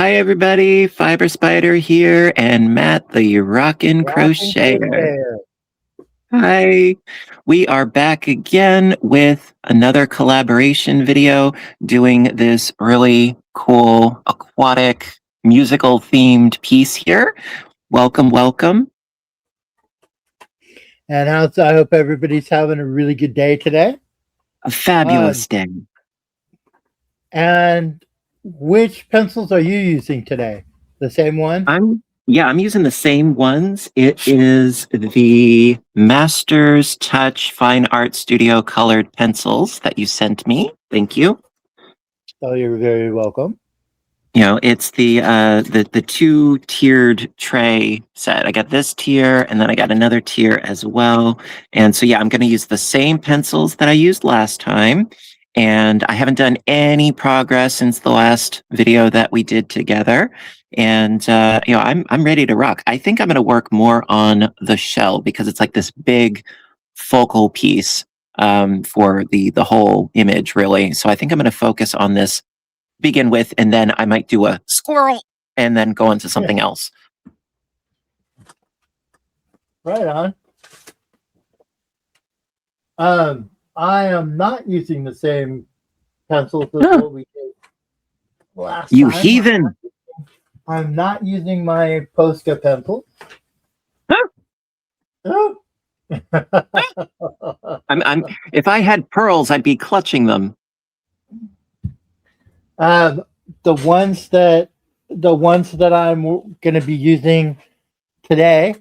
Hi, everybody. Fiber Spider here, and Matt, the Rockin' Rocking Crocheter. Crocheter. Hi. We are back again with another collaboration video doing this really cool aquatic musical themed piece here. Welcome, welcome. And I hope everybody's having a really good day today. A fabulous day. And which pencils are you using today? The same one? I'm using the same ones. It is the Masters Touch Fine Art Studio colored pencils that you sent me. Thank you. Oh, you're very welcome. You know, it's the two-tiered tray set. I got this tier, and then I got another tier as well. And so, yeah, I'm going to use the same pencils that I used last time. And I haven't done any progress since the last video that we did together. And I'm ready to rock. I think I'm going to work more on the shell because it's like this big focal piece for the whole image, really. So I think I'm going to focus on this begin with, and then I might do a squirrel and then go into something else. Right on. I am not using the same pencils as what we did last You time. heathen! I'm not using my Posca pencil. Oh. If I had pearls, I'd be clutching them. The ones that I'm going to be using today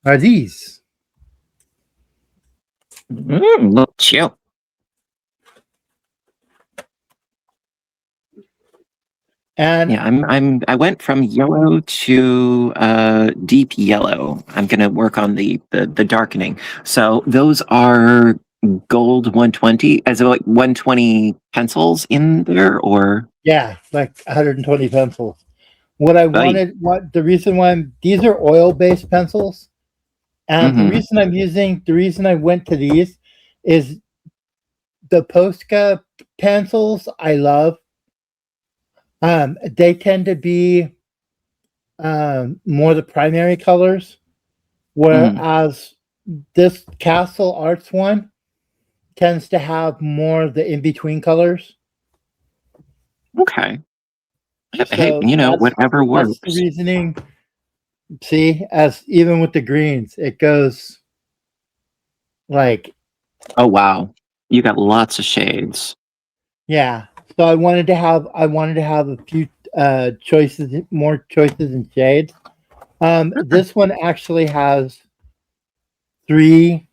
are these. Look chill. And yeah, I went from yellow to deep yellow. I'm gonna work on the darkening. So those are gold 120. As like 120 pencils in there, or yeah, like 120 pencils. What I wanted, the reason why these are oil-based pencils, and the reason I went to these is the Posca pencils I love. They tend to be more the primary colors, whereas this Castle Arts one tends to have more the in-between colors. Okay. So hey, whatever works. That's the reasoning. See, as even with the greens, it goes like. Oh wow, you got lots of shades. Yeah. So I wanted to have a few more choices in shades. This one actually has 3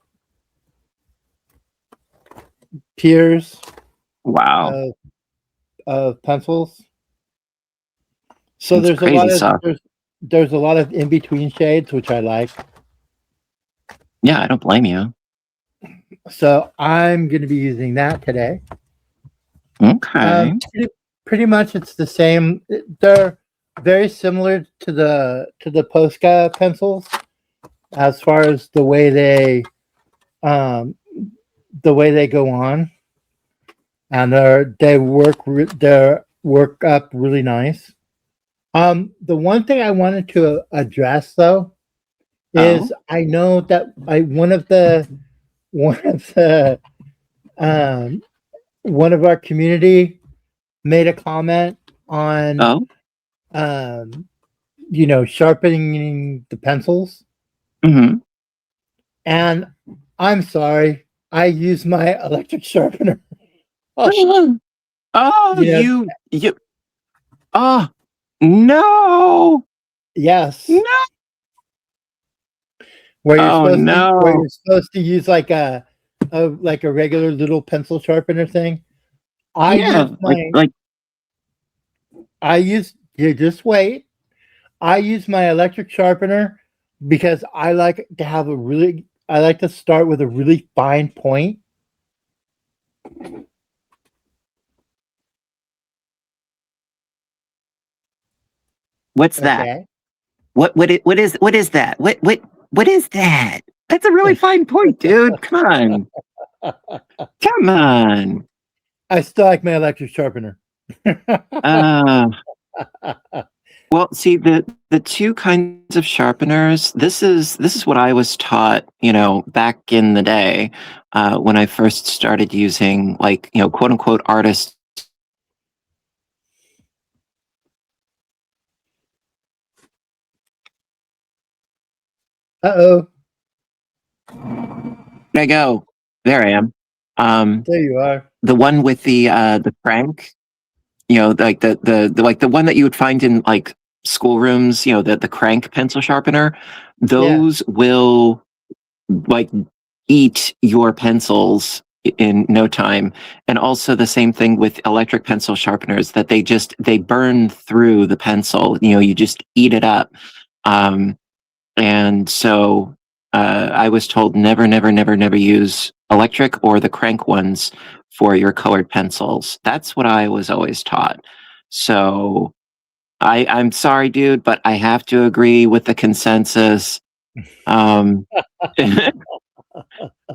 tiers. Wow. Of pencils. So That's there's a lot of in between shades, which I like. Yeah, I don't blame you. So I'm going to be using that today. Okay. Pretty much it's the same. They're very similar to the Posca pencils as far as the way they go on, and they work up really nice. The one thing I wanted to address though is I know that one of our community made a comment on sharpening the pencils. And I'm sorry, I use my electric sharpener. You oh no. Yes. No. Where you're supposed to use like a regular little pencil sharpener thing. Just wait. I use my electric sharpener because I like to start with a really fine point. What's that? What is that? What is that? That's a really fine point, dude. Come on. Come on. I still like my electric sharpener. Uh, well, see the two kinds of sharpeners. This is what I was taught, back in the day, when I first started using, like, quote unquote artist. Uh-oh. There I go. There I am. Um, There you are. the one with the crank, like the like the one that you would find in like schoolrooms, the crank pencil sharpener. Yeah. Those will like eat your pencils in no time. And also the same thing with electric pencil sharpeners, that they burn through the pencil. You just eat it up. Um, and so I was told never, never, never, never use electric or the crank ones for your colored pencils. That's what I was always taught. So I'm sorry, dude, but I have to agree with the consensus. Um,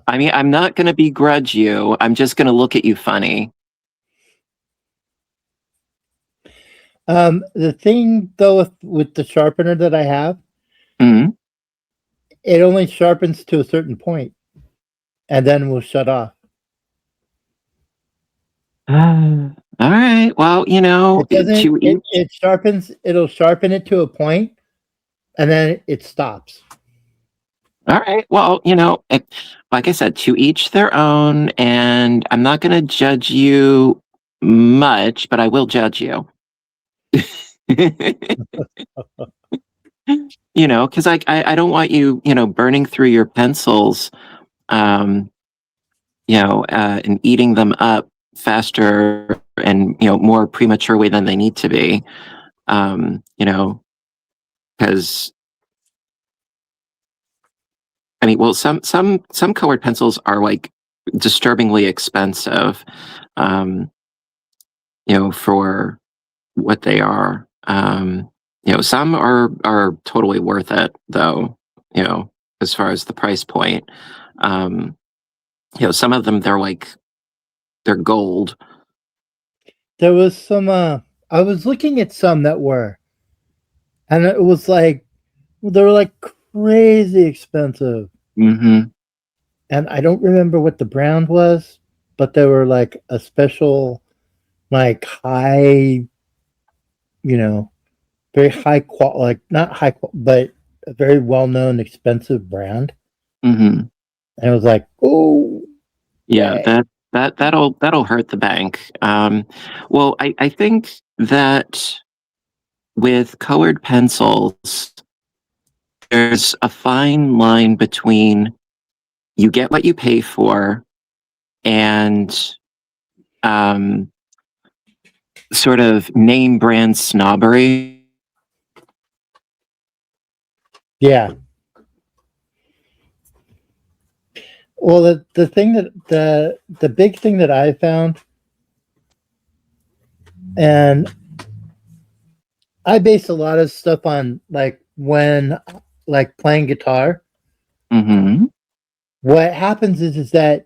I mean, I'm not going to begrudge you. I'm just going to look at you funny. The thing though with the sharpener that I have, Mhm. it only sharpens to a certain point and then will shut off. All right. Well, It doesn't to it, each. it sharpens it'll sharpen it to a point and then it stops. All right. Well, like I said, to each their own. And I'm not going to judge you much, but I will judge you. Because I don't want you, burning through your pencils, um, and eating them up faster and, more prematurely than they need to be. Because I mean, well, some colored pencils are like disturbingly expensive, um, for what they are. Some are totally worth it though, as far as the price point. Um, some of them they're gold. There was some I was looking at some that were, and it was like they were like crazy expensive. Hmm. And I don't remember what the brand was, but they were like a special, like high, you know, very high qual, like not high, but a very well known, expensive brand. Hmm. And I was like, oh, Yeah, dang. that'll hurt the bank. Well, I think that with colored pencils, there's a fine line between you get what you pay for and um, sort of name brand snobbery. Yeah. Well, the thing that the big thing that I found, and I base a lot of stuff on like when like playing guitar. Hmm. What happens is that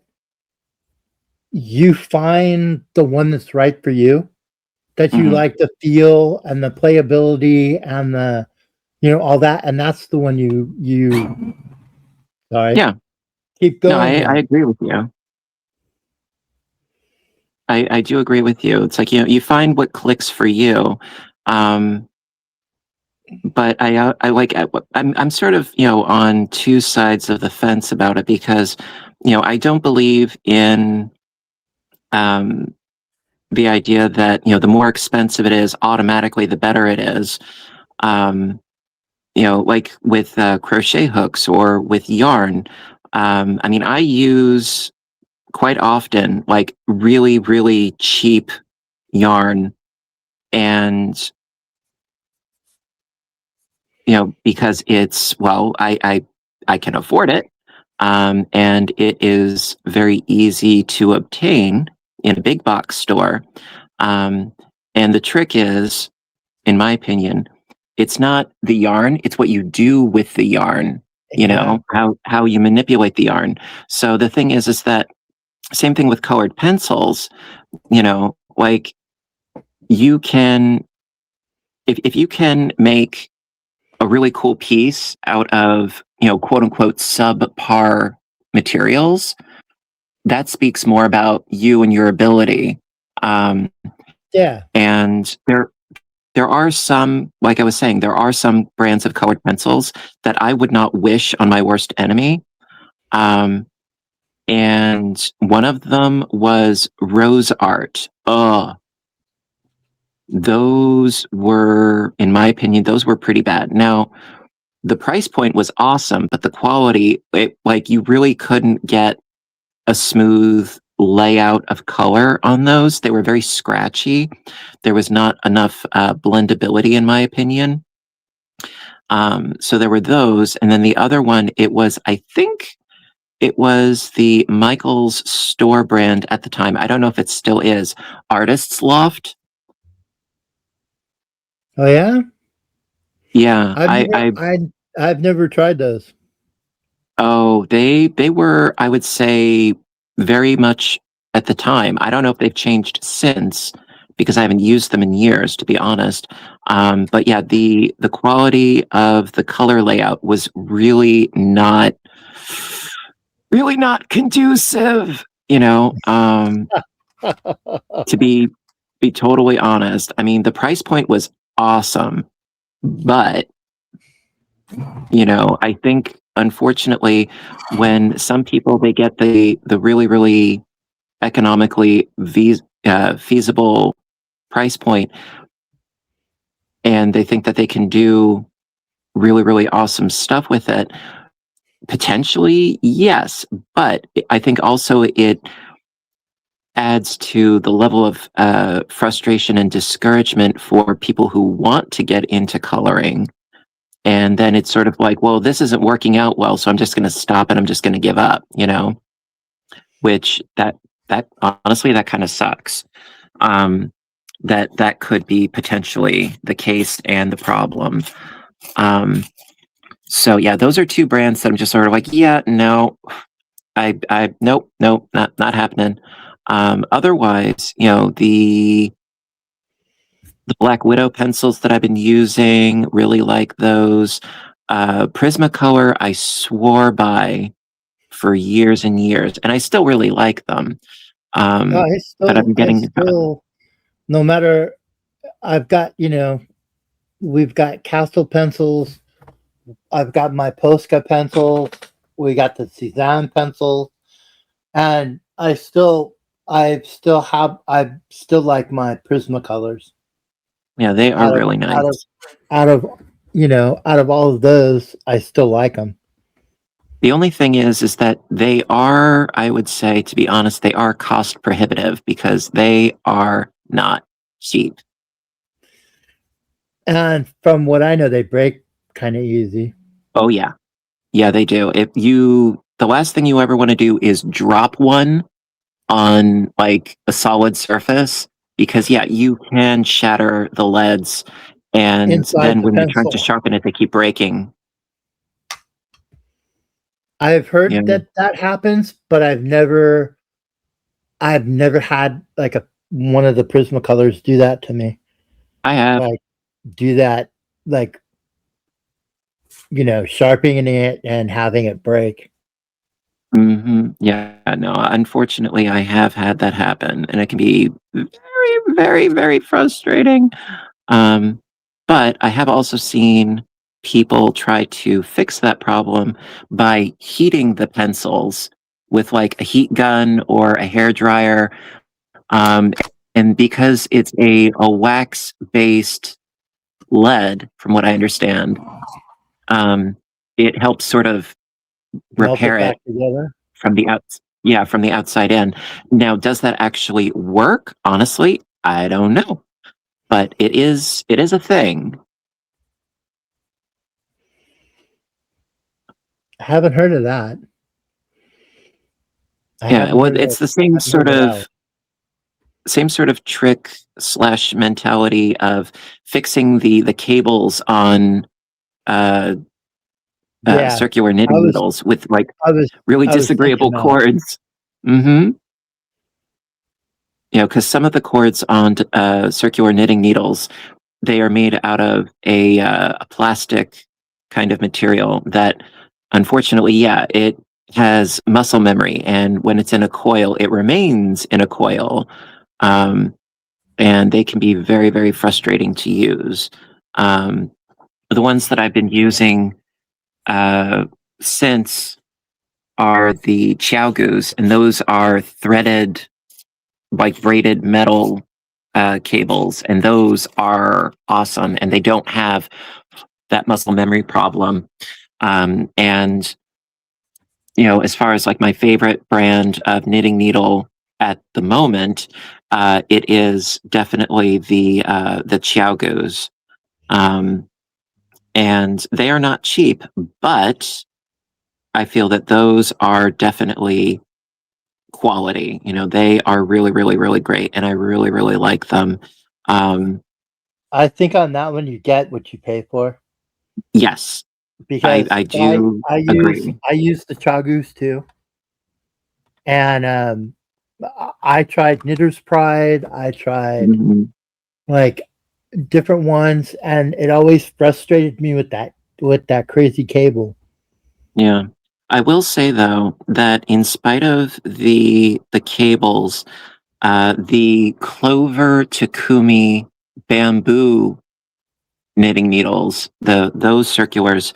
you find the one that's right for you, that you Hmm. like the feel and the playability and the all that, and that's the one you sorry, Yeah, keep no, going I with. agree with you. I do agree with you. It's like, you find what clicks for you. Um, but I like, I'm sort of, on two sides of the fence about it because, I don't believe in, um, the idea that, the more expensive it is, automatically the better it is. Um, like with crochet hooks or with yarn. I mean, I use quite often like really, really cheap yarn, and because it's, well, I can afford it, and it is very easy to obtain in a big box store. Um, and the trick is, in my opinion, it's not the yarn, it's what you do with the yarn, Exactly. how you manipulate the yarn. So the thing is that same thing with colored pencils, like you can, if you can make a really cool piece out of, quote unquote, subpar materials, that speaks more about you and your ability. Um, Yeah. and there are some, like I was saying, there are some brands of colored pencils that I would not wish on my worst enemy. Um, and one of them was Rose Art. Those were, in my opinion, those were pretty bad. Now, the price point was awesome, but the quality, like you really couldn't get a smooth layout of color on those. They were very scratchy. There was not enough blendability, in my opinion. So there were those, and then the other one, it was, I think, it was the Michaels store brand at the time. I don't know if it still is. Artist's Loft. Oh yeah. Yeah, I've never I've never tried those. oh, they were, I would say, very much at the time. I don't know if they've changed since because I haven't used them in years, to be honest. But yeah, the quality of the color layout was really not conducive, to be totally honest. I mean, the price point was awesome, but I think unfortunately when some people they get the really really economically feasible price point and they think that they can do really really awesome stuff with it, potentially yes, but I think also it adds to the level of frustration and discouragement for people who want to get into coloring. And then it's sort of like, well, this isn't working out well, so I'm just going to stop and I'm just going to give up, which that honestly, that kind of sucks. Um, that could be potentially the case and the problem. Um, so yeah, those are two brands that I'm just sort of like, yeah, no, nope, nope, not happening. Otherwise, the Black Widow pencils that I've been using, really like those. Prismacolor, I swore by for years and years, and I still really like them. No, But I'm I getting, still, no matter, I've got, we've got Castle pencils. I've got my Posca pencils. We got the Cezanne pencils, and I still like my Prismacolors. yeah, they are Out of really out of nice. out of out of all of those, I still like them. The only thing is that they are, I would say, to be honest, they are cost prohibitive because they are not cheap. And from what I know, they break kind of easy. Oh yeah, yeah, they do. The last thing you ever want to do is drop one on like a solid surface because yeah, you can shatter the leads, and Inside then the when you're trying to pencil. sharpen it, they keep breaking. I've heard Yeah, that happens, but I've never had like a one of the Prismacolors do that to me. I have. Like do that, like sharpening it and having it break. Yeah, no, unfortunately, I have had that happen, and it can be very, very, very frustrating. Um, but I have also seen people try to fix that problem by heating the pencils with like a heat gun or a hair dryer. Um, and because it's a wax based lead, from what I understand, um, it helps sort of Melt repair it it back together. from the yeah, from the outside in. Now, does that actually work? Honestly, I don't know, but it is a thing. I haven't heard of that. I Yeah, haven't well, heard it's of the I haven't heard of that. same sort of trick slash mentality of fixing the cables on uh, Yeah. circular I knitting was needles with like I was really I was disagreeable thinking that. cords. Mm-hmm. because some of the cords on circular knitting needles, they are made out of a plastic kind of material that, unfortunately, yeah, it has muscle memory, and when it's in a coil, it remains in a coil, um, and they can be very, very frustrating to use. Um, the ones that I've been using uh, since are the Xiaogus, and those are threaded, like braided metal cables, and those are awesome, and they don't have that muscle memory problem. And as far as like my favorite brand of knitting needle at the moment, it is definitely the Xiaogus. Um, and they are not cheap, but I feel that those are definitely quality. They are really, really, really great, and I really, really like them. Um, I think on that one you get what you pay for yes, I, because I do agree. I use the Chagus too, and I tried Knitter's Pride. I tried Mhm. like different ones, and it always frustrated me with that crazy cable. Yeah. I will say though that in spite of the cables, the Clover Takumi bamboo knitting needles, those circulars,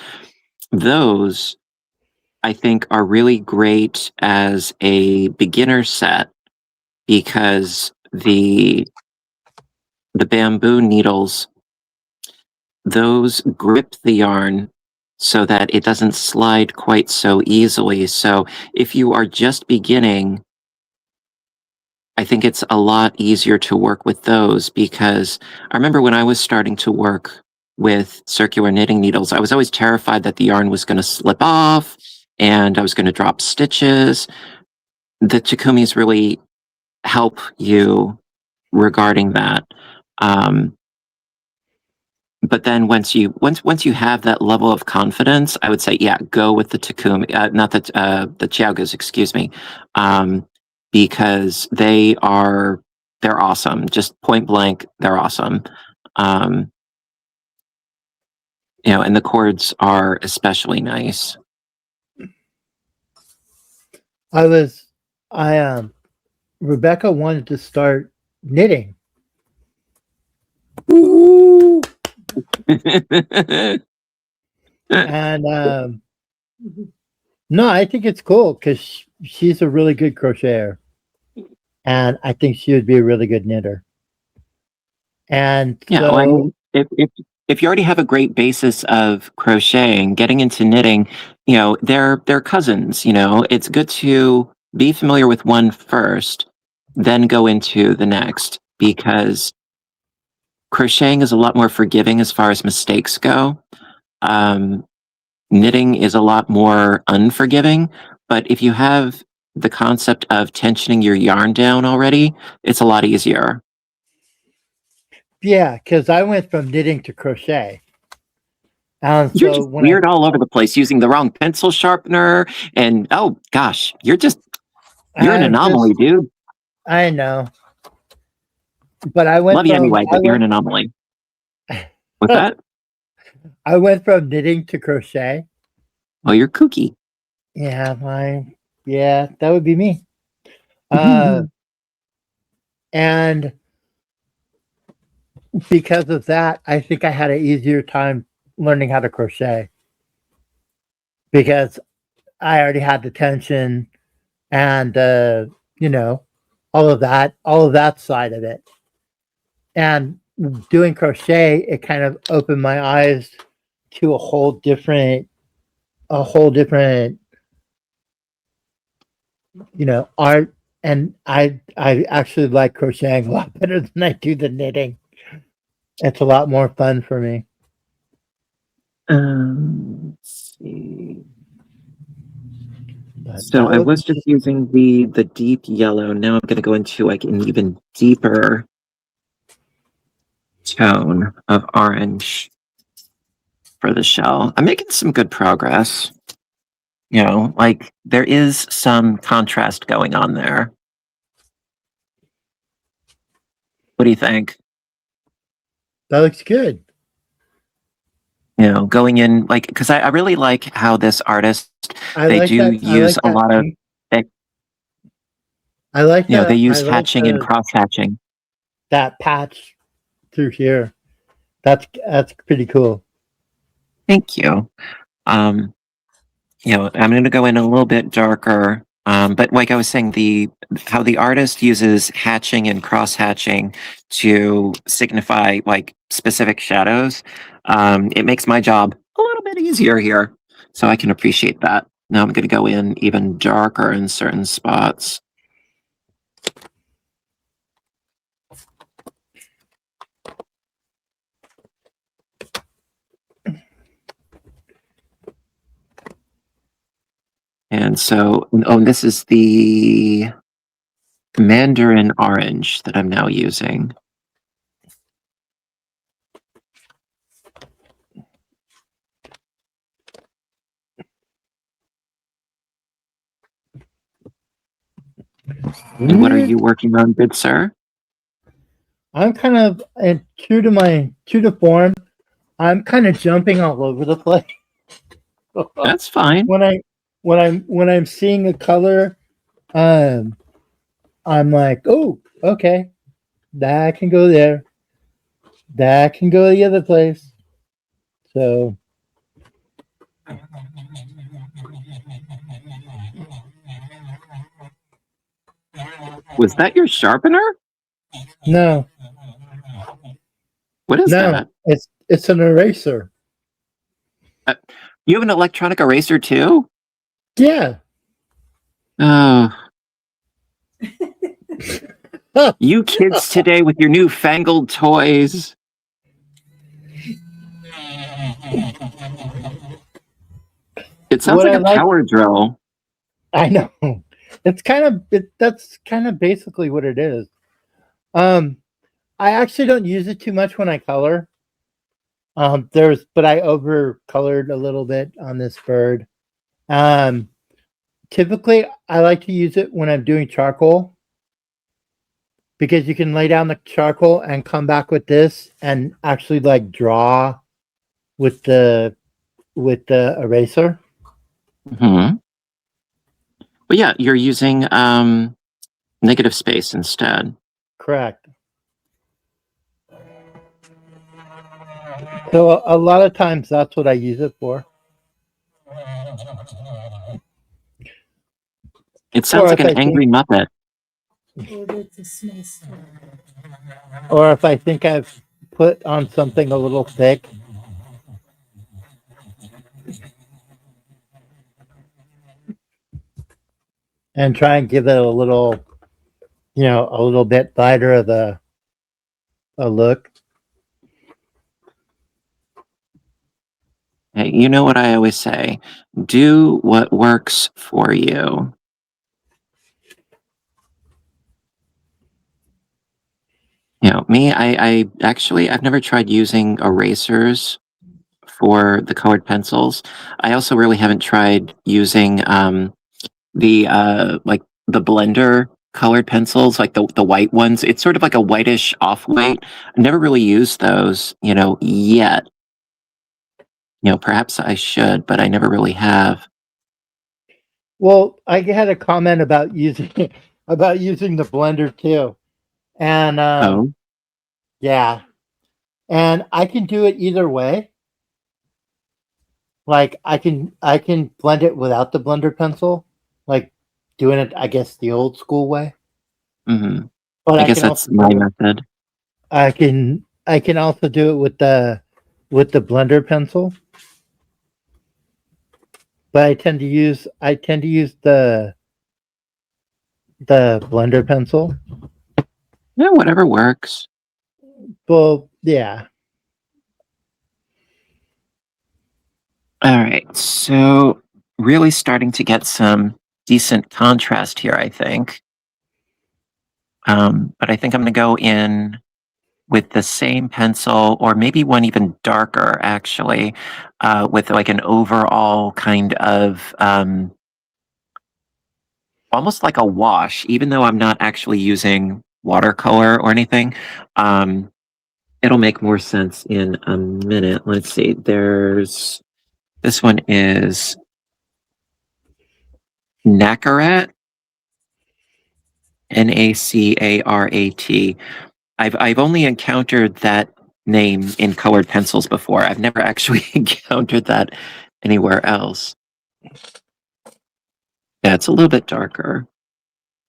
those I think are really great as a beginner set because the bamboo needles, those grip the yarn so that it doesn't slide quite so easily. So if you are just beginning, I think it's a lot easier to work with those because I remember when I was starting to work with circular knitting needles, I was always terrified that the yarn was going to slip off and I was going to drop stitches. The Takumis really help you regarding that. Um, but then once you have that level of confidence, I would say, yeah, go with the Takumi, not the Chiagas, excuse me, um, because they're awesome. Just point blank, they're awesome. Um, and the chords are especially nice. I was I Rebecca wanted to start knitting. Ooh. And no, I think it's cool because she's a really good crocheter, and I think she would be a really good knitter. And Yeah, well, I so, mean, if you already have a great basis of crocheting, getting into knitting, they're cousins. It's good to be familiar with one first, then go into the next because crocheting is a lot more forgiving as far as mistakes go. Um, Knitting is a lot more unforgiving, but if you have the concept of tensioning your yarn down already, it's a lot easier. yeah, because I went from knitting to crochet. And You're so just weird all over the place using the wrong pencil sharpener. And oh gosh, you're an I'm anomaly, just, dude. I know, but I went Love you from, anyway, but you're an anomaly. What's that? I went from knitting to crochet. Oh, you're kooky. Yeah, yeah, that would be me. Uh, and because of that, I think I had an easier time learning how to crochet because I already had the tension and you know, all of that side of it. And doing crochet, it kind of opened my eyes to a whole different, art. And I actually like crocheting a lot better than I do the knitting. It's a lot more fun for me. Let's see. But So that I would was just be using the deep yellow. Now I'm going to go into like an even deeper tone of orange for the shell. I'm making some good progress. Like there is some contrast going on there. What do you think? That looks good. Going in like because I really like how this artist I they like do that. I use like a that lot of pink. they, I like they that. I use like hatching and cross hatching. that patch through here. That's pretty cool. Thank you. Um, I'm going to go in a little bit darker. But like I was saying, the how the artist uses hatching and cross hatching to signify like specific shadows, it makes my job a little bit easier here. So I can appreciate that. Now I'm going to go in even darker in certain spots. And so, this is the Mandarin orange that I'm now using. And what are you working on, good sir? I'm kind of and true to form. I'm kind of jumping all over the place. That's fine. when I when I'm seeing a color, um, I'm like, oh, okay, that can go there. That can go the other place. So Was that your sharpener? no, What is no, that? it's an eraser. Uh, you have an electronic eraser too? Yeah. Oh, you kids today with your newfangled toys. It sounds What like I a like, power drill. I know, that's kind of basically what it is. Um, I actually don't use it too much when I color. But I over colored a little bit on this bird. Um, Typically, I like to use it when I'm doing charcoal because you can lay down the charcoal and come back with this and actually like draw with the eraser. Hmm. But yeah, you're using negative space instead. Correct. So a lot of times that's what I use it for. It sounds Or like if an I think angry Muppet. or if I think I've put on something a little thick, and try and give it a little, a little bit lighter of a look. Hey, you know what I always say? Do what works for you. Me, I actually I've never tried using erasers for the colored pencils. I also really haven't tried using the like the blender colored pencils, like the white ones. It's sort of like a whitish off white. I never really used those, yet. Perhaps I should, but I never really have. Well, I had a comment about using about using the blender too, and Oh. yeah, and I can do it either way. Like I can blend it without the blender pencil, like doing it, I guess, the old school way. Hmm. But I I guess can that's also my do it. method. I can also do it with the blender pencil. But I tend to use the blender pencil. Yeah, whatever works. Well, yeah. All right, so really starting to get some decent contrast here, I think. But I think I'm going to go in with the same pencil, or maybe one even darker, actually, with like an overall kind of almost like a wash, even though I'm not actually using watercolor or anything. It'll make more sense in a minute. Let's see. This one is Nacarat, Nacarat. I've only encountered that name in colored pencils before. I've never actually encountered that anywhere else. Yeah, it's a little bit darker.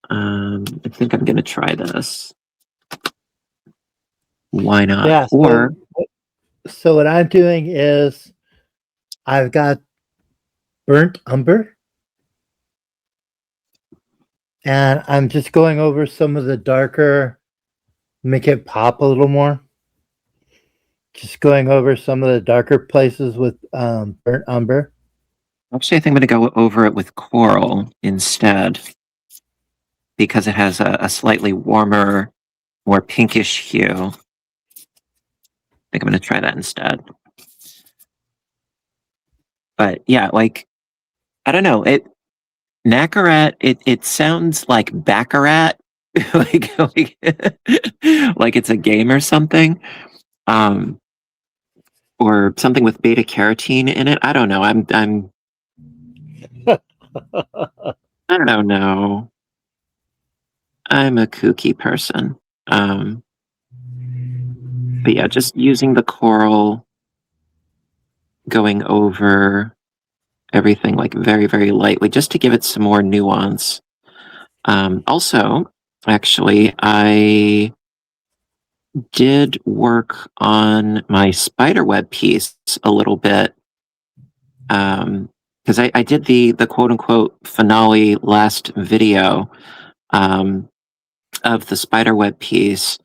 I think I'm going to try this. Why not? Yeah. Or So what I'm doing is I've got burnt umber, and I'm just going over some of the darker, make it pop a little more. Just going over some of the darker places with burnt umber. actually, I think I'm going to go over it with coral instead because it has a slightly warmer, more pinkish hue. I think I'm going to try that instead. But yeah, like, I don't know. Nacarat, it sounds like Baccarat, like like it's a game or something. Um, or something with beta carotene in it. I don't know. I don't know. I'm a kooky person. But yeah, just using the coral, going over everything like very, very lightly, just to give it some more nuance. Also, actually, I did work on my spiderweb piece a little bit. Because I did the quote unquote finale last video of the spiderweb piece,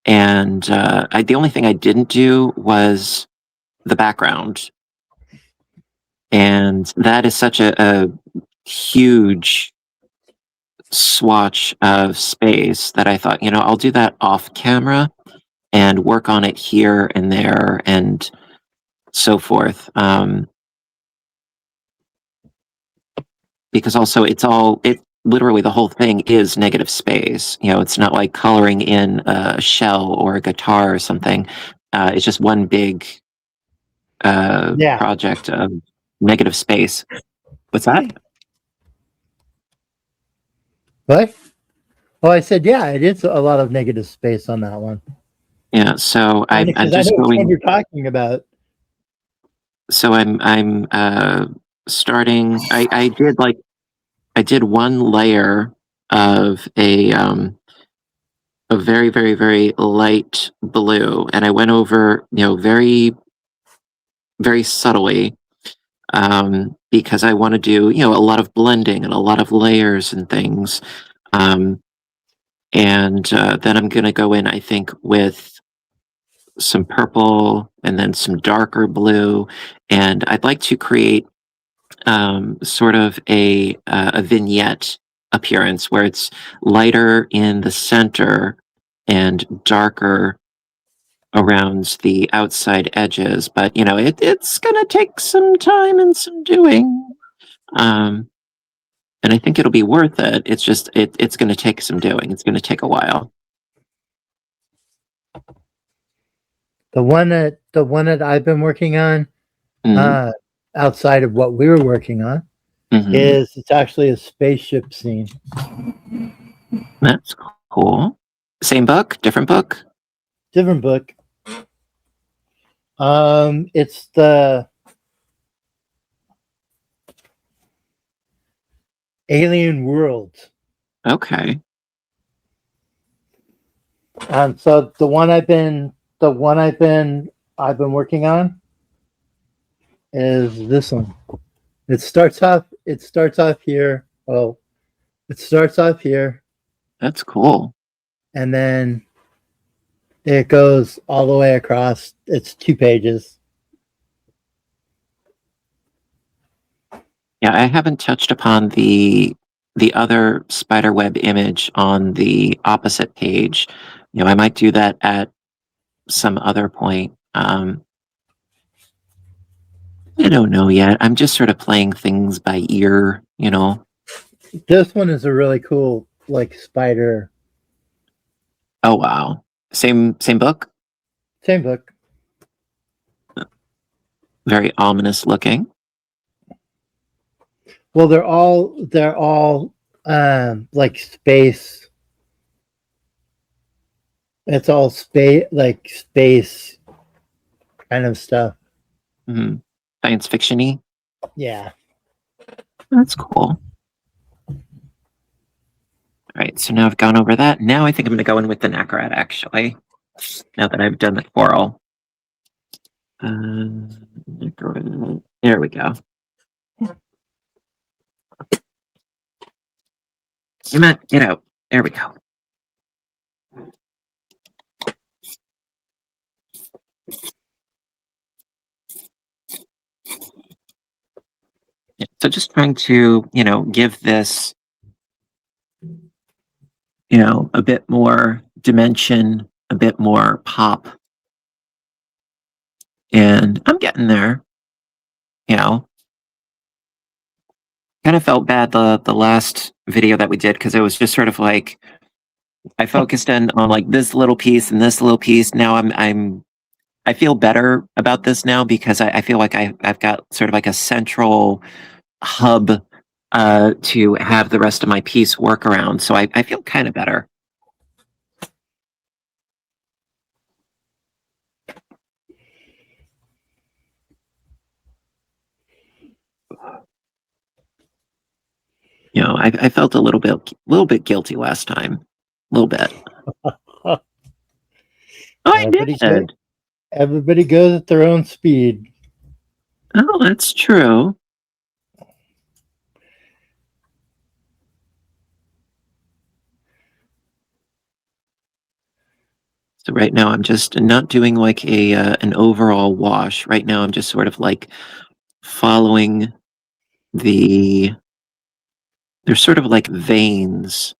and the only thing I didn't do was the background, and that is such a huge swatch of space that I thought, I'll do that off camera and work on it here and there and so forth. Because also it literally the whole thing is negative space. It's not like coloring in a shell or a guitar or something. It's just one big Yeah. project of negative space. What's that? What? Oh, I said, yeah, it is a lot of negative space on that one. Yeah, so I'm Because I just know which one going. you're talking about. So I'm starting. I did one layer of a very, very, very light blue, and I went over, very, very subtly, because I want to do, a lot of blending and a lot of layers and things. And then I'm going to go in, I think, with some purple and then some darker blue. And I'd like to create sort of a vignette appearance where it's lighter in the center and darker around the outside edges. But it's gonna take some time and some doing. Um, and I think it'll be worth it. It's just it's gonna take some doing. It's gonna take a while. The one that I've been working on, Mm-hmm. outside of what we were working on, Mm-hmm. is it's actually a spaceship scene. That's cool. Same book, different book. Different book. It's the Alien World. Okay. So the one I've been working on is this one. It starts off here. Oh, it starts off here, That's cool. and then it goes all the way across. It's 2 pages. Yeah, I haven't touched upon the other spiderweb image on the opposite page. I might do that at some other point. I don't know yet. I'm just sort of playing things by ear. This one is a really cool, like, spider. Oh wow. Same book? Same book. Very ominous looking. Well, they're all like space. It's all space kind of stuff. Hmm. Science fiction-y. Yeah. That's cool. All right, so now I've gone over that. Now I think I'm going to go in with the Naccarat, actually. Now that I've done the coral. There we go. Matt, get out. There we go. Yeah, so just trying to, give this, a bit more dimension, a bit more pop. And I'm getting there, you know. Kind of felt bad the last video that we did because it was just sort of like I focused on like this little piece and this little piece. Now I feel better about this now because I feel like I've got sort of like a central hub to have the rest of my piece work around. So I feel kind of better. I felt a little bit guilty last time. A little bit. Oh, I everybody go, did. everybody goes at their own speed. Oh, that's true. So right now I'm just not doing like a an overall wash. Right now I'm just sort of like following the there's sort of like veins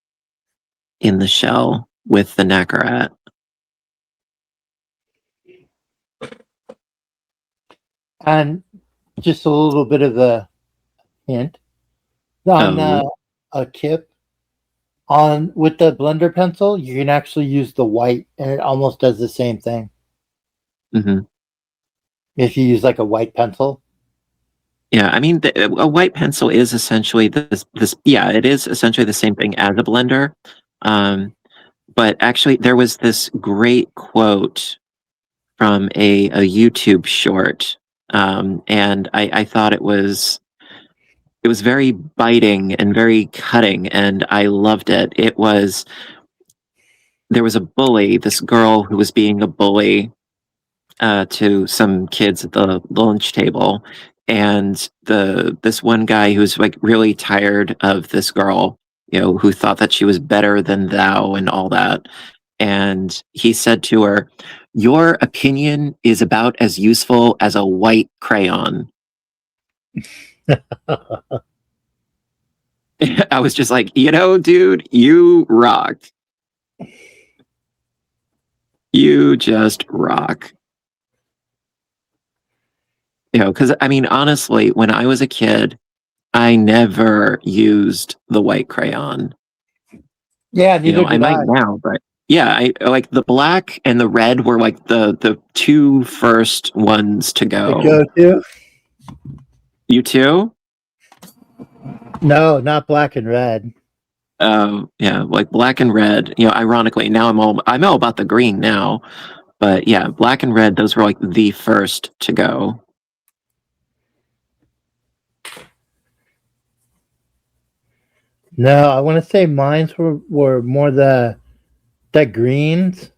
in the shell with the Naccarat. And just a little bit of a hint on Oh, a tip on with the blender pencil, you can actually use the white, and it almost does the same thing. hmm. If you use like a white pencil, Yeah. I mean, a white pencil is essentially this. Yeah, it is essentially the same thing as a blender. Um, but actually, there was this great quote from a YouTube short, and I thought it was very biting and very cutting, and I loved it. There was a bully, this girl who was being a bully to some kids at the lunch table, and this one guy who was like really tired of this girl, who thought that she was better than thou and all that, and he said to her, "Your opinion is about as useful as a white crayon." I was just like, dude, you rock. You just rock. Because I mean, honestly, when I was a kid, I never used the white crayon. yeah, neither I did might I. now, but yeah, I like the black and the red were like the two first ones to The go. go-to? You too? No, not black and red. Yeah, like black and red. Ironically, now I'm all about the green now. But yeah, black and red, those were like the first to go. No, I want to say mines were more the greens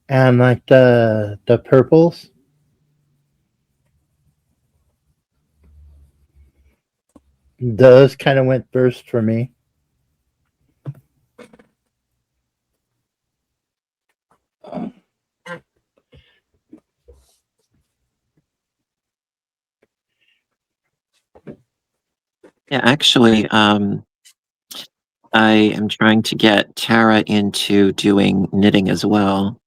and like the purples. Those kind of went first for me. Yeah, actually, I am trying to get Tara into doing knitting as well.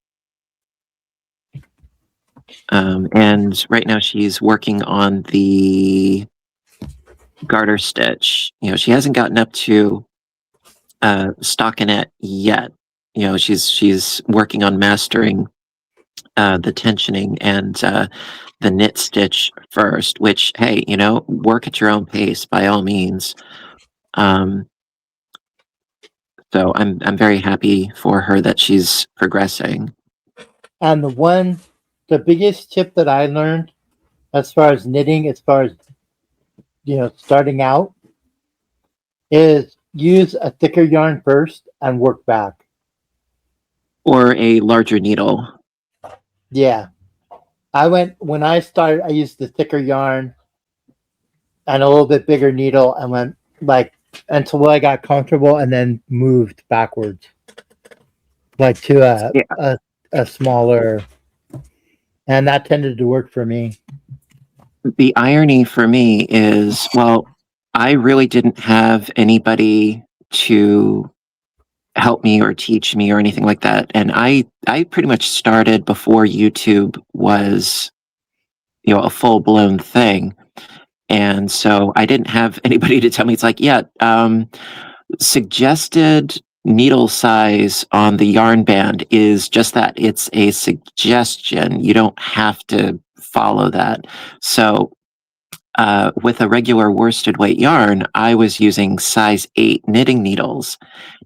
And right now she's working on the garter stitch. She hasn't gotten up to stockinette yet, she's working on mastering the tensioning and the knit stitch first. Which, hey, work at your own pace by all means. Um, so I'm very happy for her that she's progressing. And the biggest tip that I learned as far as knitting, as far as starting out, is use a thicker yarn first and work back. Or a larger needle. Yeah, when I started. I used the thicker yarn and a little bit bigger needle, and went like until I got comfortable, and then moved backwards, like to Yeah. a smaller, and that tended to work for me. The irony for me is, well, I really didn't have anybody to help me or teach me or anything like that. And I pretty much started before YouTube was, a full-blown thing. And so I didn't have anybody to tell me. It's like, yeah, suggested needle size on the yarn band is just that. It's a suggestion. You don't have to follow that. So with a regular worsted weight yarn, I was using size 8 knitting needles.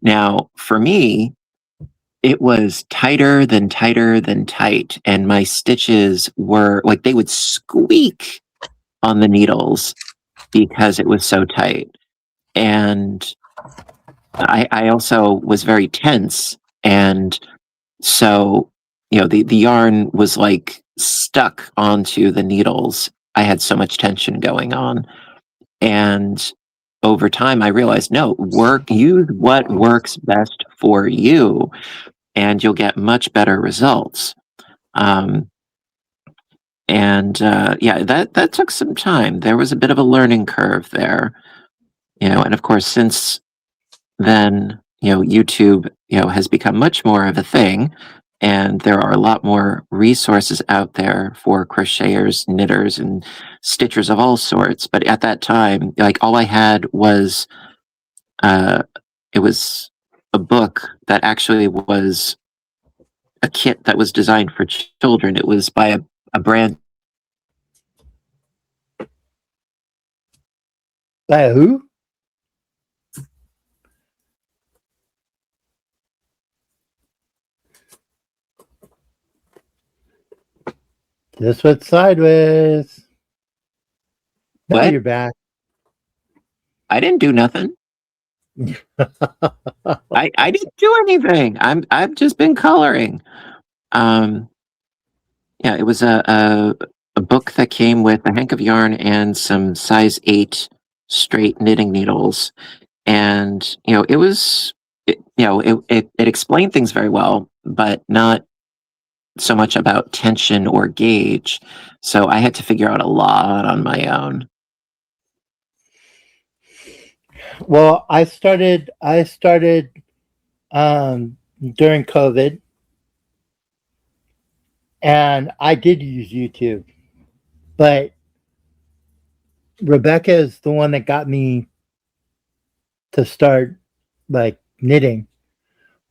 Now, for me, it was tighter than tighter than tight, and my stitches were like they would squeak on the needles because it was so tight. And I also was very tense, and so the yarn was like stuck onto the needles. I had so much tension going on. And over time, I realized, no, use what works best for you, and you'll get much better results. Um, and yeah, that took some time. There was a bit of a learning curve there, and of course, since then, YouTube, has become much more of a thing, and there are a lot more resources out there for crocheters, knitters, and stitchers of all sorts. But at that time, like all I had was uh, it was a book that actually was a kit that was designed for children. It was by a brand. Who? This went sideways. Now What? you're back. I didn't do nothing. I didn't do anything. I've just been coloring. Um, yeah, it was a book that came with a hank of yarn and some size 8 straight knitting needles, and it was it explained things very well, but not so much about tension or gauge. So I had to figure out a lot on my own. Well, I started during COVID, and I did use YouTube, but Rebecca is the one that got me to start like knitting,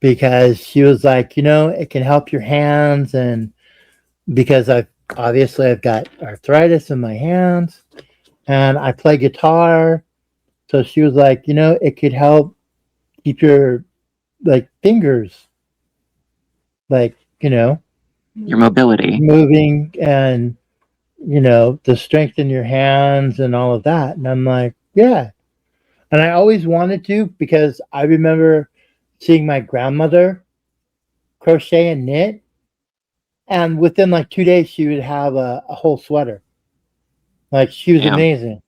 because she was like, it can help your hands, and because I've got arthritis in my hands and I play guitar, so she was like, it could help keep your like fingers like Your mobility. moving, and to strengthen your hands and all of that. And I'm like, yeah. And I always wanted to, because I remember seeing my grandmother crochet and knit, and within like 2 days she would have a whole sweater. Like, she was Yeah. amazing.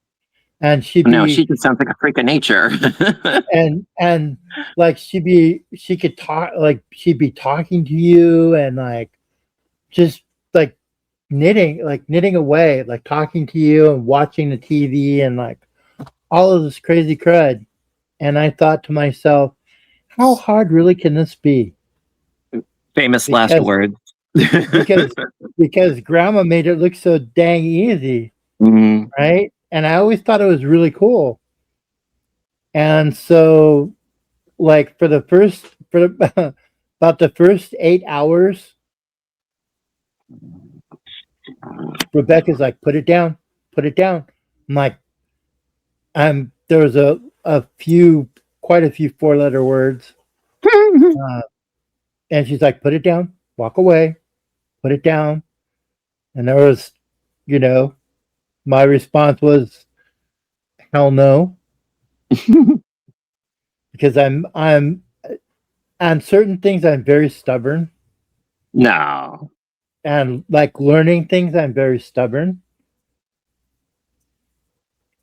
And she'd No, she be just sounds like a freak of nature. and like she could talk, like she'd be talking to you, and like just like knitting away, like talking to you and watching the TV and like all of this crazy crud. And I thought to myself, how hard really can this be? Famous last Because words. because because grandma made it look so dang easy, Mm, right? And I always thought it was really cool. And so, like, for the about the first 8 hours, Rebecca's like, put it down, put it down. I'm like, there was a few, quite a few 4-letter words. Uh, and she's like, put it down, walk away, put it down. And there was, you know, my response was, hell no, because I'm on certain things I'm very stubborn, No. and like learning things I'm very stubborn.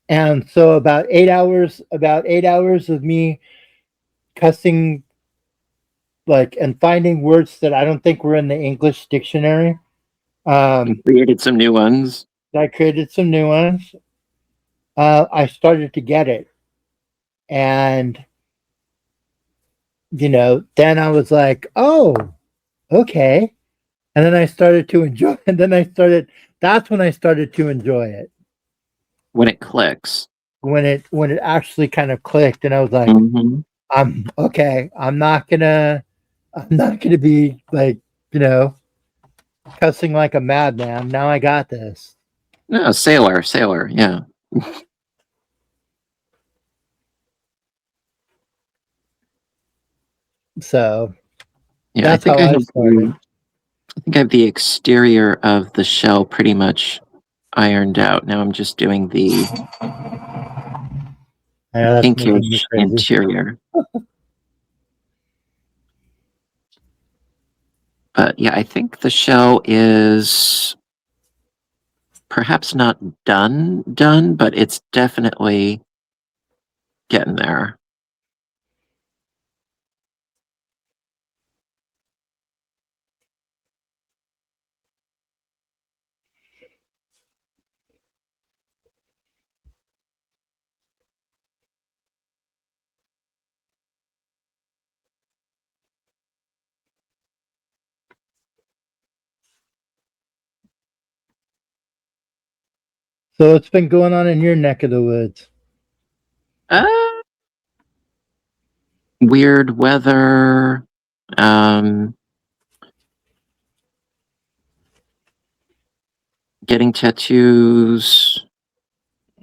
And so about 8 hours of me cussing, like, and finding words that I don't think were in the English dictionary. You Um, created some new ones. I created some new ones. I started to get it, and then I was like, oh, okay. And then I started to enjoy. And then I started. That's when I started to enjoy it. When it clicks. When it actually kind of clicked, and I was like, Hmm. I'm okay. I'm not gonna be like, you know, cussing like a madman. Now I got this. No, sailor, yeah. So Yeah, that's how I started. I think I have the exterior of the shell pretty much ironed out. Now I'm just doing the I know that's making me pinkish crazy. interior. But yeah, I think the shell is perhaps not done, but it's definitely getting there. So what's been going on in your neck of the woods? Uh, Weird weather. Um, Getting tattoos,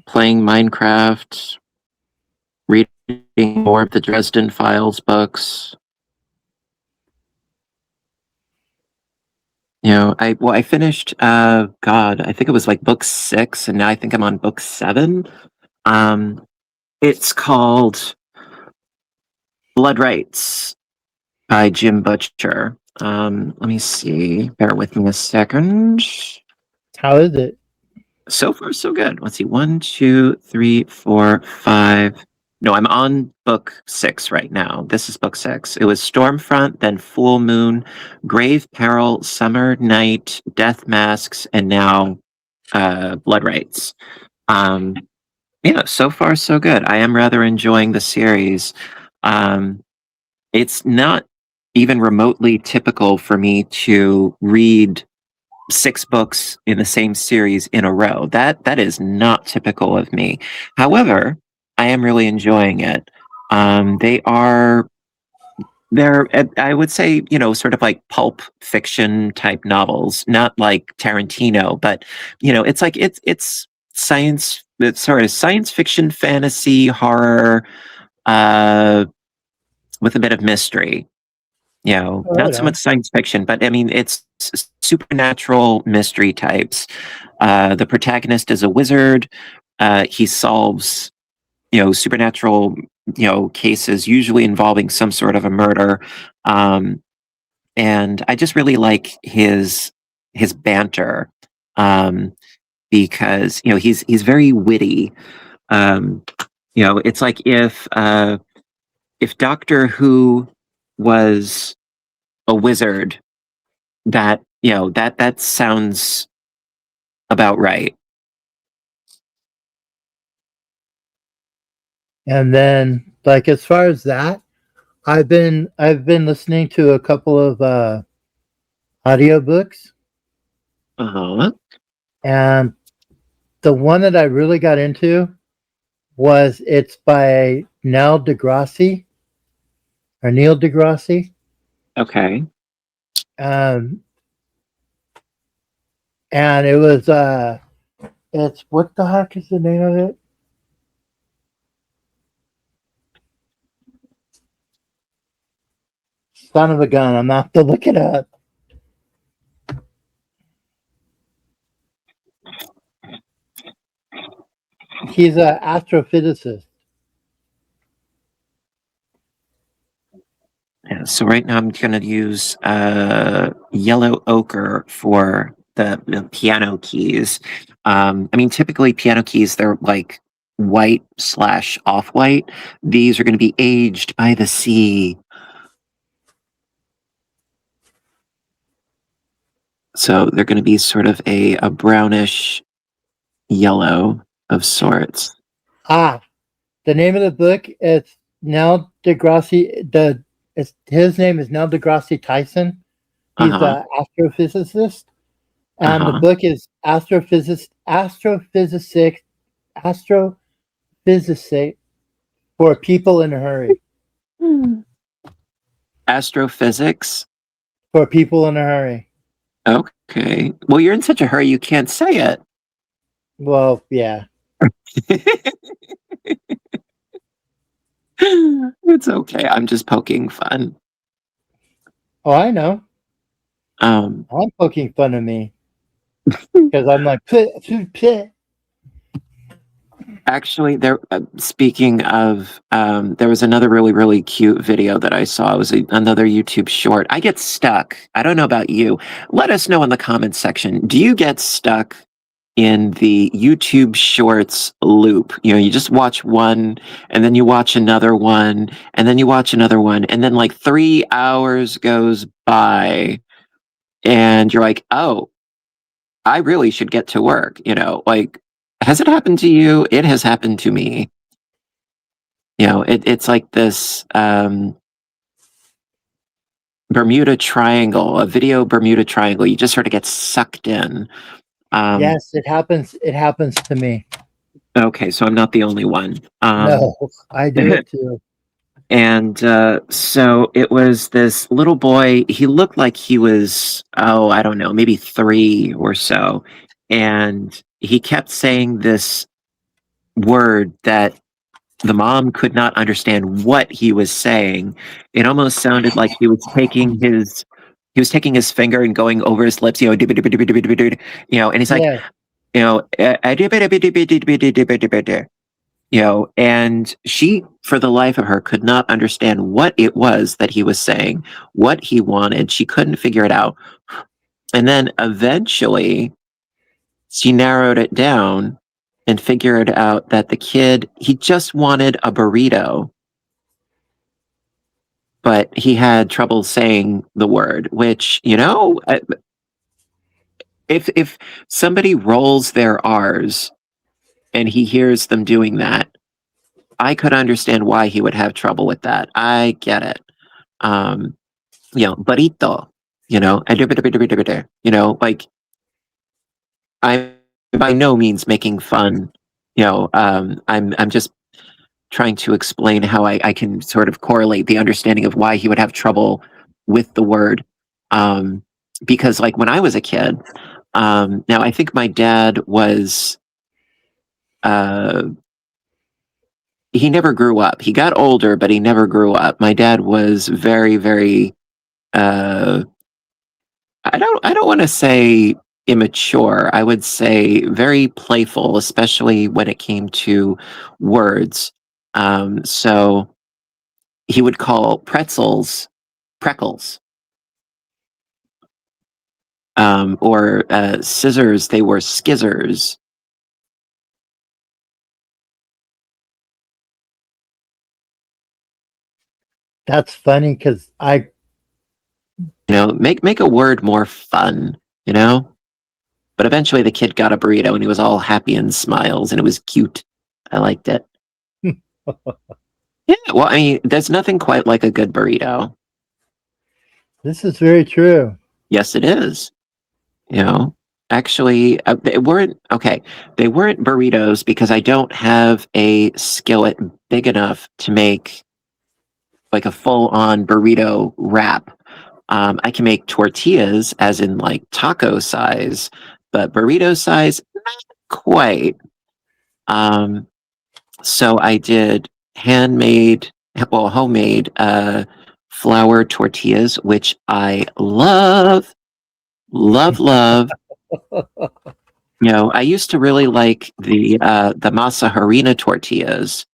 playing Minecraft, reading more of the Dresden Files books. I finished God, I think it was like book 6, and now I think I'm on book 7. Um it's called Blood Rights by Jim Butcher. Let me see. Bear with me a second. How is it? So far, so good. Let's see. 1, 2, 3, 4, 5. No, I'm on book 6 right now. This is book 6. It was Stormfront, then Full Moon, Grave Peril, Summer Night, Death Masks, and now Blood Rights. Um, yeah, so far, so good. I am rather enjoying the series. Um, it's not even remotely typical for me to read 6 books in the same series in a row. That is not typical of me. However, I am really enjoying it. They're I would say, sort of like pulp fiction type novels, not like Tarantino, but it's science, it's sort of science fiction, fantasy, horror, uh with a bit of mystery. Oh, Not right so much on. science fiction, but I mean, it's supernatural mystery types. The protagonist is a wizard. He solves, supernatural, cases, usually involving some sort of a murder. Um, and I just really like his banter, um, because he's very witty. Um, it's like if Doctor Who was a wizard, that sounds about right. And then, like, as far as that, I've been listening to a couple of audiobooks, Uh-huh. and the one that I really got into was it's by Neil deGrasse. Okay. Um, and it was it's what the heck is the name of it? Son of a gun. I'm not to look it up. He's an astrophysicist. Yeah, so right now I'm going to use yellow ochre for the piano keys. I mean, typically piano keys, they're like white slash off-white. These are going to be aged by the sea. So they're going to be sort of a brownish yellow of sorts. Ah, the name of the book is Neil deGrasse. His name is Neil deGrasse Tyson. He's Uh-huh. an astrophysicist, and the Uh-huh. book is astrophysics for people in a hurry. Astrophysics. For people in a hurry. Okay. Well, you're in such a hurry you can't say it. Well, yeah. It's okay. I'm just poking fun. Oh, I know. Um, I'm poking fun of me because I'm like, pit. Actually, there. Speaking of, there was another really, really cute video that I saw. It was another YouTube short. I get stuck. I don't know about you. Let us know in the comments section. Do you get stuck in the YouTube Shorts loop? You know, you just watch one, and then you watch another one, and then you watch another one, and then like 3 hours goes by, and you're like, oh, I really should get to work. You know, like, has it happened to you? It has happened to me. You know, it's like this Bermuda Triangle, a video Bermuda Triangle. You just sort of get sucked in. Um, Yes, it happens. It happens to me. okay, so I'm not the only one. No, I do it too. And so it was this little boy. He looked like he was, oh, I don't know, maybe 3 or so. And he kept saying this word that the mom could not understand what he was saying. It almost sounded like he was taking his finger and going over his lips, you know, you know, and he's like, Yeah. you know, you know, and she, for the life of her, could not understand what it was that he was saying, what he wanted. She couldn't figure it out. And then eventually she narrowed it down and figured out that the kid, he just wanted a burrito, but he had trouble saying the word, which, you know, if somebody rolls their R's and he hears them doing that, I could understand why he would have trouble with that. I get it. Um, you know, burrito, you know, you know, like I'm by no means making fun. You know, I'm just trying to explain how I can sort of correlate the understanding of why he would have trouble with the word. Um, because like when I was a kid, now I think my dad was uh he never grew up. He got older, but he never grew up. My dad was very, very uh I don't want to say immature. I would say very playful, especially when it came to words. So he would call pretzels preckles, or scissors. They were skizzers. That's funny because You know, make a word more fun. You know. But eventually, the kid got a burrito, and he was all happy and smiles, and it was cute. I liked it. Yeah. Well, I mean, there's nothing quite like a good burrito. this is very true. Yes, it is. You know, actually, they weren't okay. They weren't burritos because I don't have a skillet big enough to make like a full-on burrito wrap. I can make tortillas, as in like taco size, but burrito size, not quite. Um, so I did homemade flour tortillas, which I love, love, love. I used to really like the masa harina tortillas,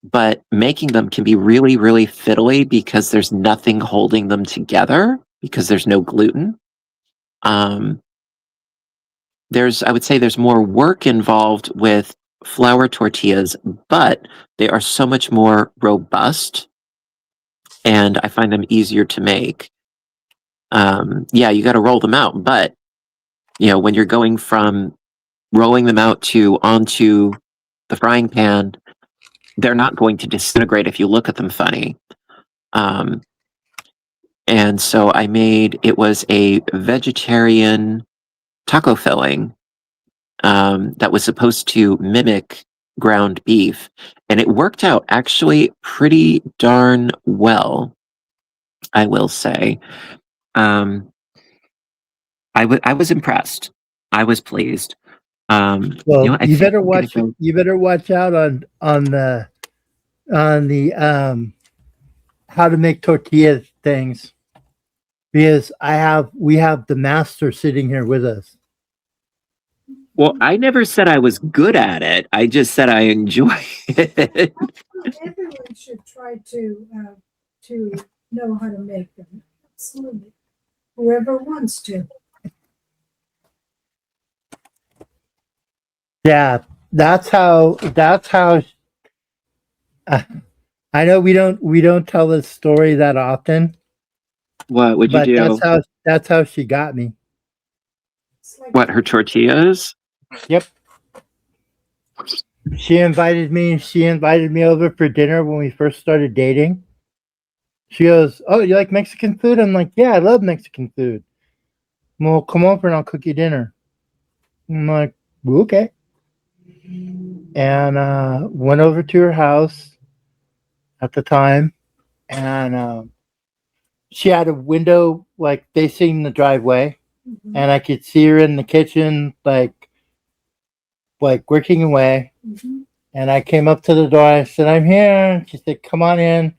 but making them can be really, really fiddly because there's nothing holding them together because there's no gluten. Um, I would say there's more work involved with flour tortillas, but they are so much more robust and I find them easier to make. Yeah, you got to roll them out, but when you're going from rolling them out to onto the frying pan, they're not going to disintegrate if you look at them funny. Um, and so it was a vegetarian taco filling that was supposed to mimic ground beef. And it worked out actually pretty darn well, I will say. Um, I was impressed. I was pleased. Well, I think I'm gonna go. you better watch out on the how to make tortilla things, because we have the master sitting here with us. Well, I never said I was good at it. I just said I enjoy it. Everyone should try to know how to make them. Absolutely, whoever wants to. Yeah, that's how I know we don't tell this story that often, What would you but do? that's how she got me. It's like What, her tortillas? Yep. She invited me over for dinner when we first started dating. She goes, "Oh, you like Mexican food?" I'm like, "Yeah, I love Mexican food." Well, come over and I'll cook you dinner. I'm like, "Okay." And went over to her house at the time, and she had a window like facing the driveway, and I could see her in the kitchen, like working away. And I came up to the door. I said, "I'm here." She said, "Come on in."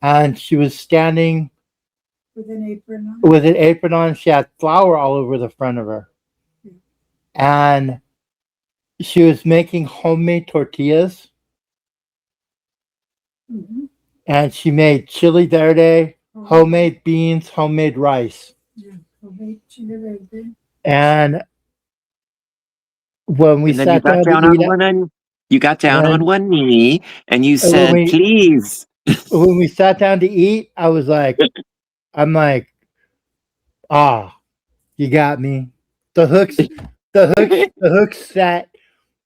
And she was standing with an apron on. with an apron on. She had flour all over the front of her, and she was making homemade tortillas. And she made chili verde, homemade beans, homemade rice. Yeah, homemade chili verde. And when we And then you sat got down to down eat on it, on when one knee and you when said, we please. when we sat down to eat, I'm like, ah, you got me. The hooks, the hooks set.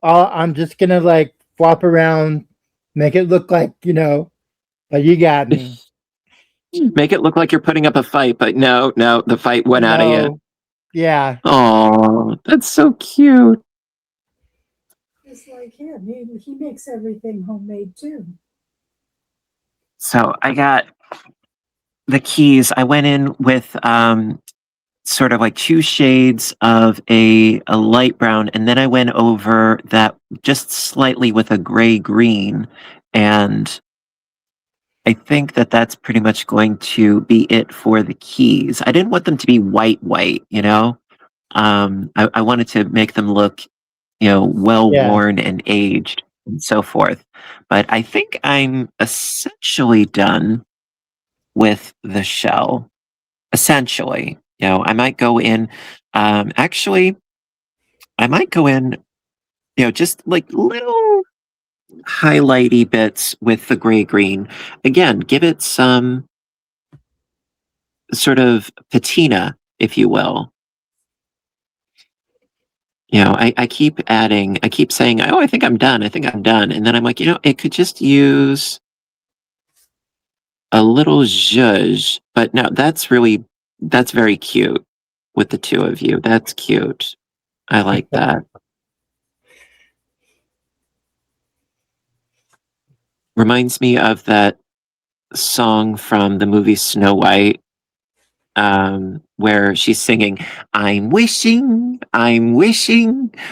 I'm just gonna like flop around, make it look like but you got me. Make it look like you're putting up a fight, but no, no, the fight went out of you. No, yeah, Oh, that's so cute. Just like him, he makes everything homemade too. So I got the keys. I went in with sort of like two shades of a light brown, and then I went over that just slightly with a gray green, and I think that that's pretty much going to be it for the keys. I didn't want them to be white, I wanted to make them look, well yeah. worn and aged and so forth. But I think I'm essentially done with the shell. Essentially, I might go in. Actually, I might go in, just like little highlighty bits with the gray green. Again, give it some sort of patina, if you will. I keep adding, I keep saying, oh, I think I'm done. I think I'm done. And then I'm like, it could just use a little zhuzh. But no, that's very cute with the two of you. That's cute. I like that. Reminds me of that song from the movie Snow White where she's singing, I'm wishing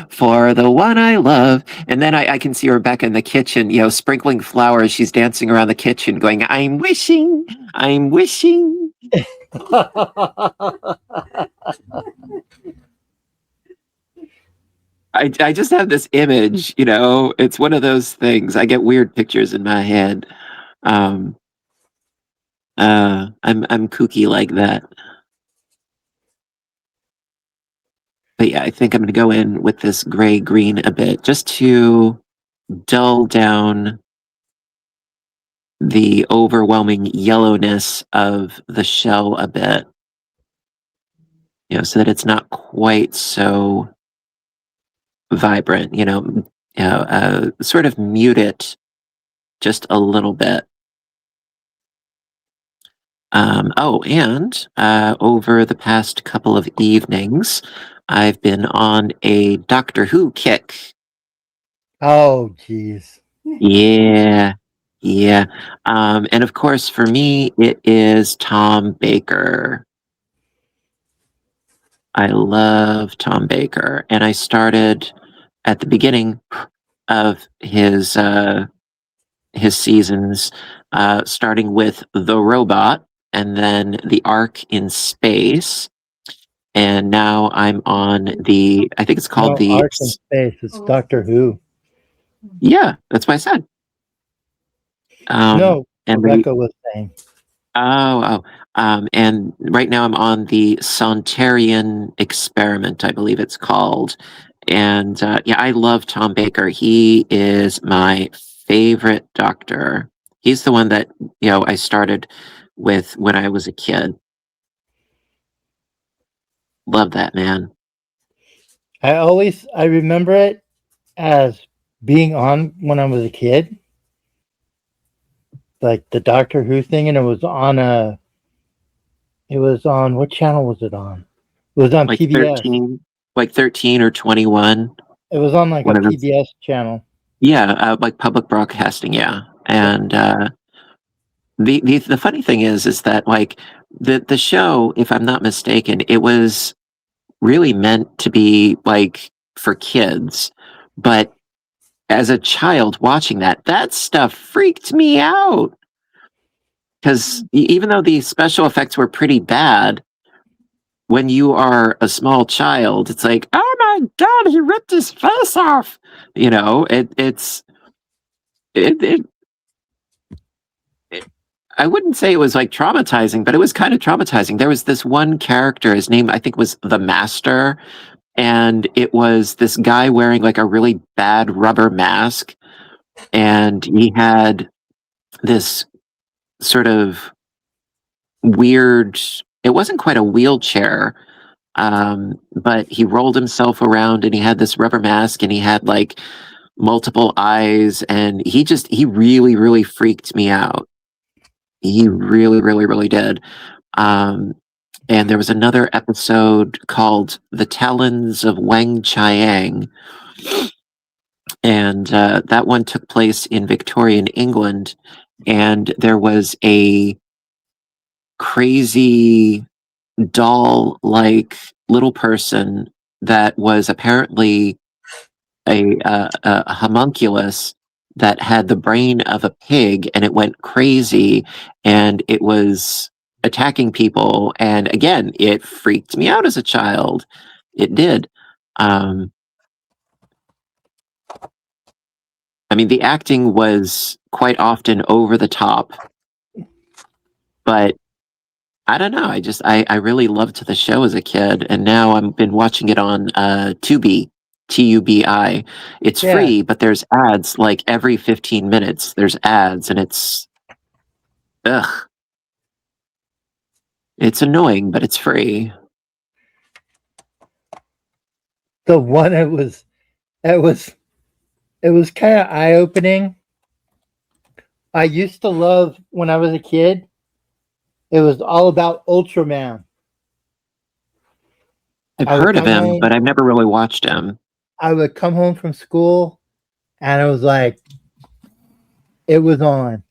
for the one I love. And then I can see Rebecca in the kitchen, sprinkling flowers. She's dancing around the kitchen going, I'm wishing, I'm wishing. I just have this image, it's one of those things. I get weird pictures in my head. Um, I'm kooky like that. But yeah, I think I'm going to go in with this gray green a bit just to dull down the overwhelming yellowness of the shell a bit, so that it's not quite so vibrant, sort of mute it just a little bit. And over the past couple of evenings, I've been on a Doctor Who kick. Oh, geez. Yeah. Yeah. And of course, for me, it is Tom Baker. I love Tom Baker. And I started at the beginning of his seasons, starting with The Robot and then The Ark in Space. And now I'm on I think it's called No, Ark in Space. It's Doctor Who. Yeah, that's what I said. No, and Rebecca was saying. And right now I'm on the Sontaran Experiment, I believe it's called. And yeah, I love Tom Baker. He is my favorite doctor. He's the one that, I started with when I was a kid. Love that man. I remember it as being on when I was a kid, like the Doctor Who thing, and it was on what channel was it on? It was on Like PBS. 13 or 21. It was on like One a of those. PBS channel. Yeah, like public broadcasting, yeah. And the funny thing is that like the show, if I'm not mistaken, it was really meant to be like for kids, but as a child watching that stuff freaked me out because even though the special effects were pretty bad, when you are a small child, it's like, oh my god, he ripped his face off. It I wouldn't say it was like traumatizing, but it was kind of traumatizing. There was this one character, his name I think was the Master, and it was this guy wearing like a really bad rubber mask, and he had this sort of weird, it wasn't quite a wheelchair, but he rolled himself around and he had this rubber mask and he had like multiple eyes, and he really, really freaked me out. He really, really, really did. Um, and there was another episode called The Talons of Wang Chiang. And that one took place in Victorian England. And there was a crazy doll like little person that was apparently a homunculus that had the brain of a pig, and it went crazy and it was attacking people. And again, it freaked me out as a child. It did. I mean, the acting was quite often over the top, but I don't know. I really loved the show as a kid, and now I've been watching it on Tubi, Tubi. It's Yeah. free, but there's ads like every 15 minutes. There's ads, and it's ugh. It's annoying, but it's free. The one it was kind of eye opening. I used to love when I was a kid. It was all about Ultraman. I've I would heard of come him, home. but I've never really watched him. I would come home from school, and it was like it was on,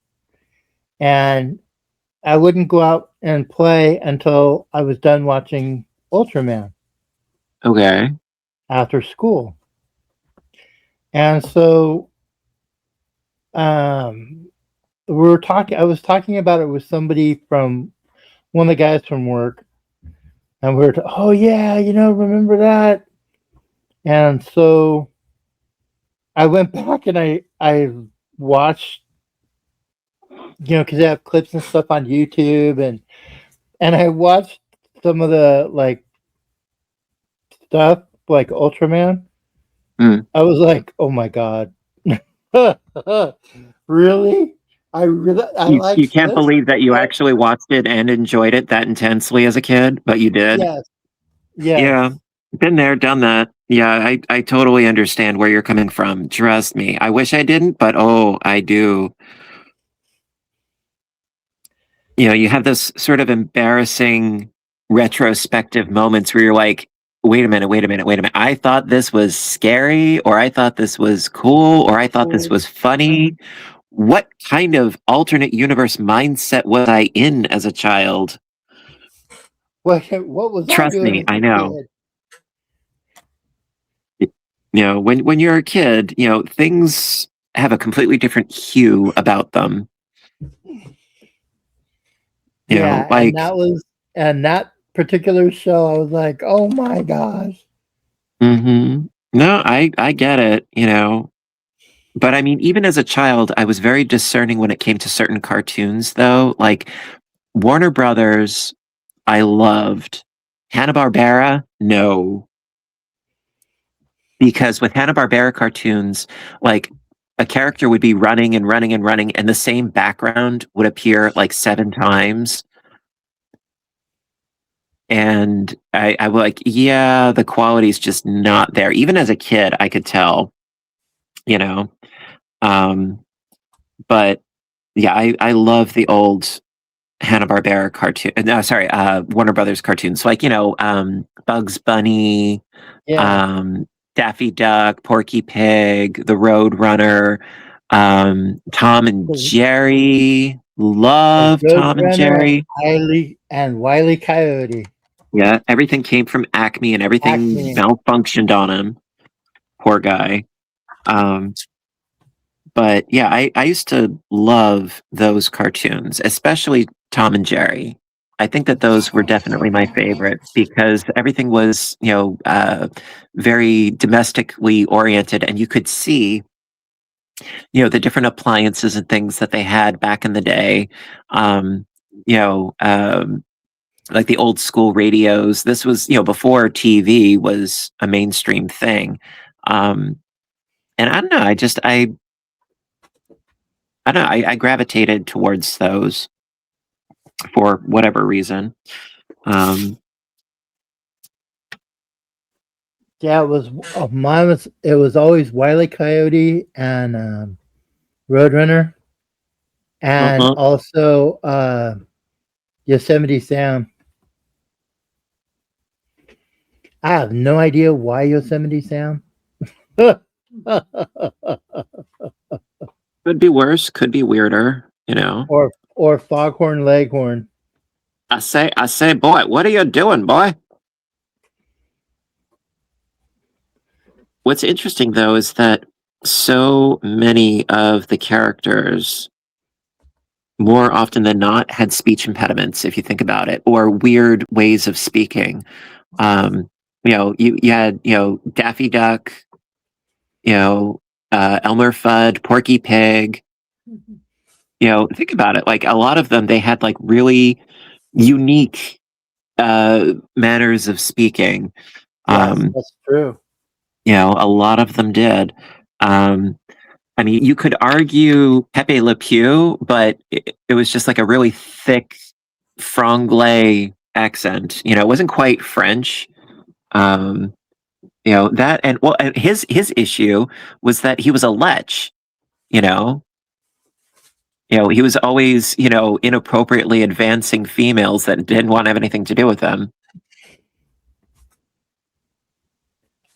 and I wouldn't go out and play until I was done watching Ultraman Okay. after school. And so um, we were talking. I was talking about it with somebody from one of the guys from work, and we were, oh yeah, remember that? And so I went back and I watched, because they have clips and stuff on YouTube, and I watched some of the like stuff like Ultraman. Mm. I was like, oh my god, really? I like You can't this. believe that you actually watched it and enjoyed it that intensely as a kid, but you did. Yes, yes. Yeah. Been there, done that. Yeah, I totally understand where you're coming from. Trust me. I wish I didn't, but oh, I do. You have this sort of embarrassing retrospective moments where you're like, wait a minute, wait a minute, wait a minute. I thought this was scary, or I thought this was cool, or I thought this was funny. What kind of alternate universe mindset was I in as a child? What was I Trust doing me, as I a know. kid? When you're a kid, things have a completely different hue about them. Yeah, and Like, that particular show, I was like, oh my gosh. no, I get it, but I mean, even as a child, I was very discerning when it came to certain cartoons, though. Like Warner Brothers, I loved. Hanna-Barbera, no. Because with Hanna-Barbera cartoons, like a character would be running and running and running, and the same background would appear like 7 times. And I was like, yeah, the quality's just not there. Even as a kid, I could tell, you know. Um, but yeah, I love the old Hanna-Barbera cartoon. No, sorry, Warner Brothers cartoons. Like, Bugs Bunny, Yeah, um, Daffy Duck, Porky Pig, The Road Runner, Tom and the, Jerry. the Love Tom and Roadrunner Jerry. and Wile E. Coyote. Yeah, everything came from Acme and everything Acme. malfunctioned on him. Poor guy. Um, but yeah, I used to love those cartoons, especially Tom and Jerry. I think that those were definitely my favorite because everything was, very domestically oriented, and you could see, the different appliances and things that they had back in the day. Um, you know, um, like the old school radios. This was, before TV was a mainstream thing. Um, and I don't know, I don't know, I gravitated towards those for whatever reason. Um, Yeah, it was always Wile E. Coyote and Roadrunner, and uh-huh. also Yosemite Sam. I have no idea why Yosemite Sam. Could be worse, could be weirder. or Foghorn Leghorn. I say, boy, what are you doing, boy? What's interesting though is that so many of the characters, more often than not, had speech impediments, if you think about it, or weird ways of speaking. You had, Daffy Duck, Elmer Fudd, Porky Pig. Think about it. Like a lot of them, they had like really unique manners of speaking. Yes, Um, that's true. a lot of them did. Um, I mean, you could argue Pepe Le Pew, but it was just like a really thick franglais accent. It wasn't quite French. Um, that, and well, and his issue was that he was a lech. You know, he was always, inappropriately advancing females that didn't want to have anything to do with them,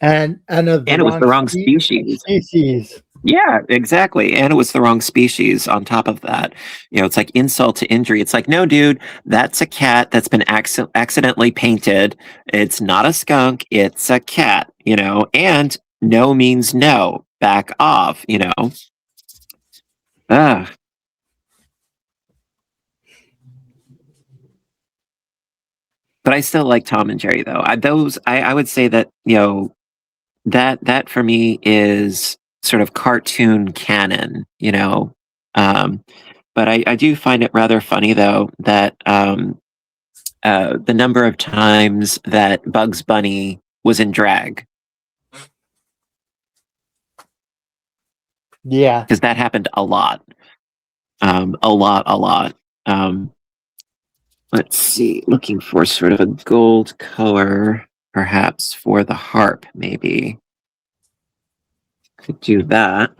And of the and it was wrong the wrong species. species. Yeah, exactly. And it was the wrong species on top of that. It's like insult to injury. It's like, no, dude, that's a cat that's been accidentally painted. It's not a skunk, it's a cat. And no means no. Back off. Ugh. But I still like Tom and Jerry though. I would say that, that for me is sort of cartoon canon. Um, but I do find it rather funny though that the number of times that Bugs Bunny was in drag, Yeah. because that happened a lot, a lot, a lot. Um, let's see, looking for sort of a gold color, perhaps for the harp, maybe. Could do that.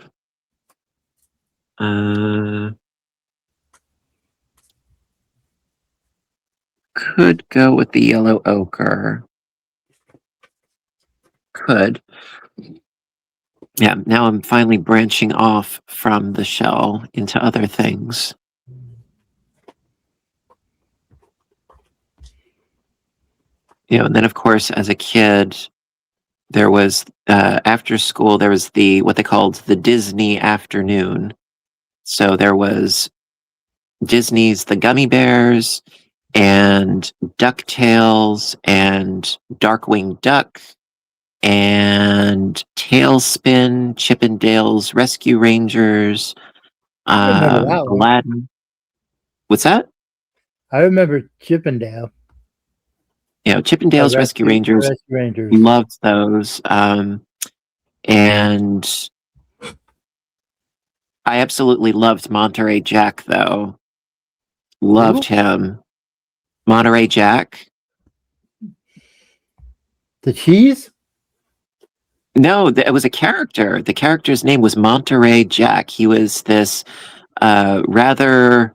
Could go with the yellow ochre. Could. Yeah, now I'm finally branching off from the shell into other things. And then of course, as a kid, there was after school there was what they called the Disney afternoon. So there was Disney's The Gummy Bears and DuckTales and Darkwing Duck and Tailspin, Chippendales Rescue Rangers, I remember that one. Aladdin. What's that? I remember Chippendale. Chippendales Rescue Rangers. Rescue Rangers. Loved those. And I absolutely loved Monterey Jack, though. Loved him. Monterey Jack? The cheese? No, it was a character. The character's name was Monterey Jack. He was this rather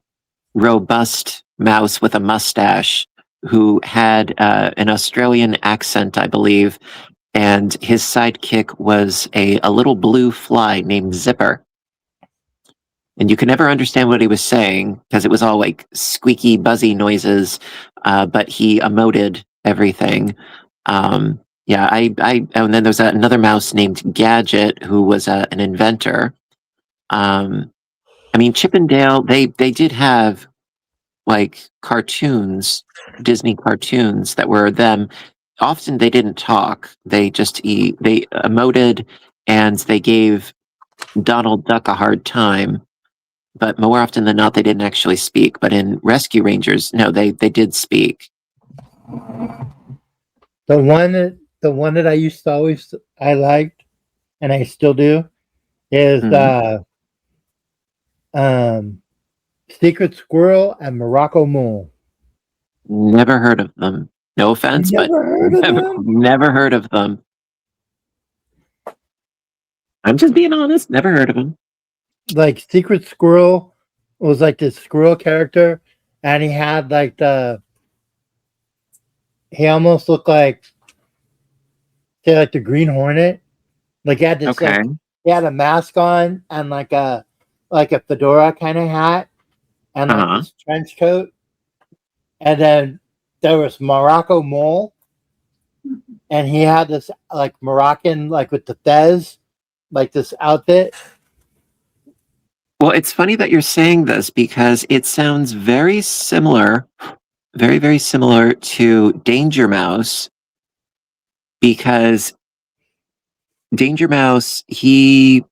robust mouse with a mustache who had an Australian accent, I believe, and his sidekick was a little blue fly named Zipper. And you could never understand what he was saying because it was all like squeaky, buzzy noises, but he emoted everything. Yeah, and then there's another mouse named Gadget who was an inventor. I mean, Chippendale, they did have like cartoons, Disney cartoons that were them. Often they didn't talk; they they emoted, and they gave Donald Duck a hard time. But more often than not, they didn't actually speak. But in Rescue Rangers, no, they did speak. The one that I used to always I liked, and I still do, is Secret Squirrel and Morocco Mule. Never heard of them. No offense, but never heard of them. I'm just being honest. Never heard of them. Like Secret Squirrel was like this squirrel character, and he had like he almost looked like, say, like the Green Hornet. Like he had this he had a mask on and like a fedora kind of hat and like this trench coat. And then there was Morocco Mole, and he had this like Moroccan, like with the fez, like this outfit. Well, it's funny that you're saying this because it sounds very similar, very, very similar to Danger Mouse. Because Danger Mouse, it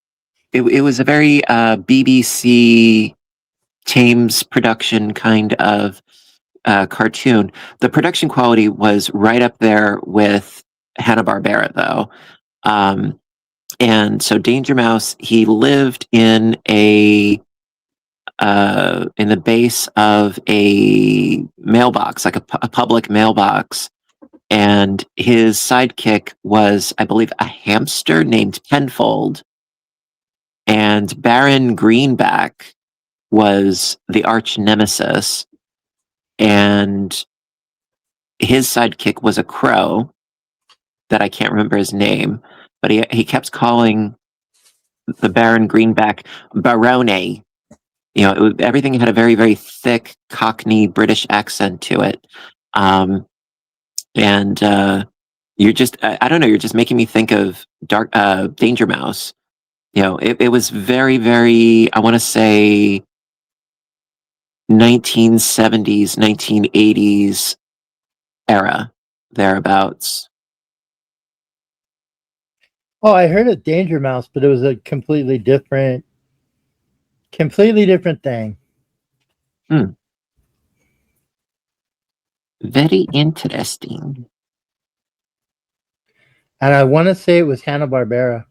was a very BBC Thames production kind of cartoon. The production quality was right up there with Hanna-Barbera, though. And so Danger Mouse, he lived in the base of a mailbox, like a public mailbox. And his sidekick was, I believe, a hamster named Penfold. And Baron Greenback was the arch nemesis. And his sidekick was a crow that I can't remember his name, but he kept calling the Baron Greenback Barone. Everything had a very, very thick Cockney British accent to it. And you're just, I don't know, you're just making me think of Danger Mouse. It was very, very, I want to say 1970s, 1980s era, thereabouts. Oh, I heard of Danger Mouse, but it was a completely different thing. Very interesting. And I want to say it was Hanna-Barbera.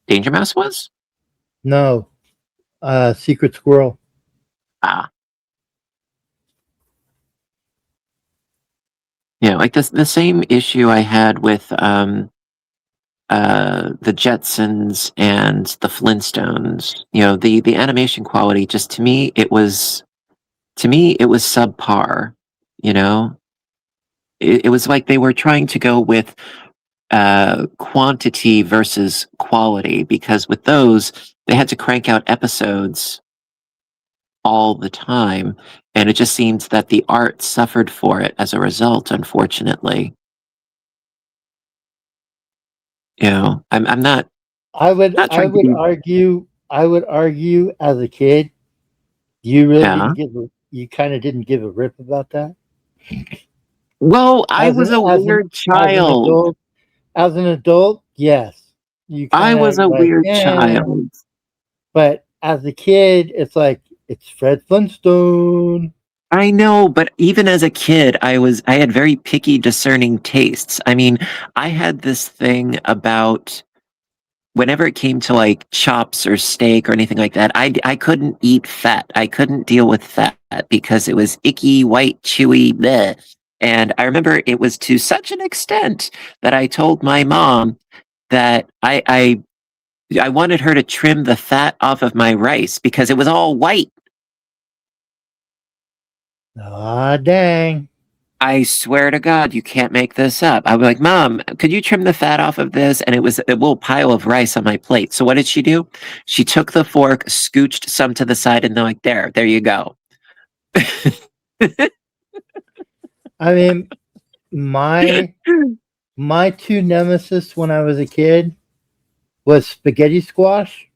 Danger Mouse was? No, Secret Squirrel. Ah. Like the same issue I had with the Jetsons and the Flintstones. The animation quality, just to me it was subpar. It was like they were trying to go with quantity versus quality, because with those they had to crank out episodes all the time, and it just seems that the art suffered for it as a result, unfortunately. I'm not I would trying to be. argue as a kid, you really Yeah. you kind of didn't give a rip about that. Well, I was a weird child. As an adult, yes, you I kind was of a like, weird child. but as a kid, it's like it's Fred Flintstone. I know, but even as a kid, I had very picky, discerning tastes. I mean, I had this thing about whenever it came to like chops or steak or anything like that, I couldn't eat fat. I couldn't deal with fat because it was icky, white, chewy, bleh. And I remember it was to such an extent that I told my mom that I wanted her to trim the fat off of my rice because it was all white. Ah, dang. I swear to God, you can't make this up. I was like, Mom, could you trim the fat off of this? And it was a little pile of rice on my plate. So what did she do? She took the fork, scooched some to the side, and they're like, there you go. I mean, my two nemesis when I was a kid was spaghetti squash.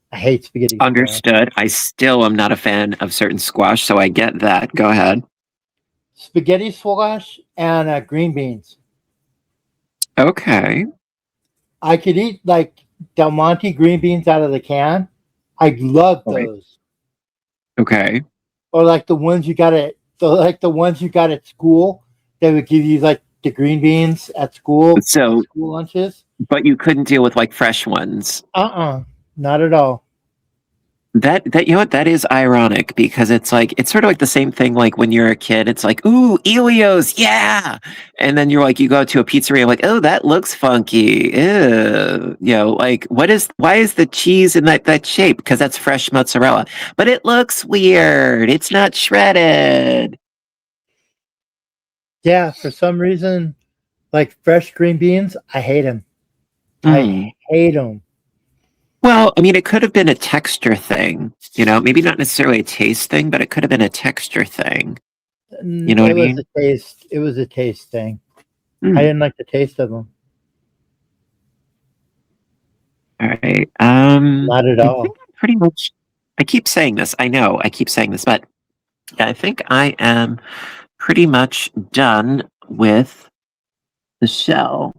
I hate spaghetti squash. Understood. I still am not a fan of certain squash, so I get that. Go ahead. Spaghetti squash and green beans. Okay. I could eat like Del Monte green beans out of the can. I love Right. those. Okay. Or like the ones you got at school. They would give you like the green beans at school. So, School lunches. but you couldn't deal with like fresh ones. Not at all. That that is ironic, because it's sort of like the same thing like when you're a kid, it's like, ooh, Elio's, yeah. And then you go to a pizzeria, like, oh, that looks funky. Ew. Like why is the cheese in that shape? Because that's fresh mozzarella. But it looks weird. It's not shredded. Yeah, for some reason, like fresh green beans, I hate them. I hate them. Well, I mean, it could have been a texture thing, maybe not necessarily a taste thing, but it could have been a texture thing. You know what I mean? It was a taste thing. I didn't like the taste of them. All right. Not at all. Pretty much. I keep saying this. I know I keep saying this, but I think I am pretty much done with the shell.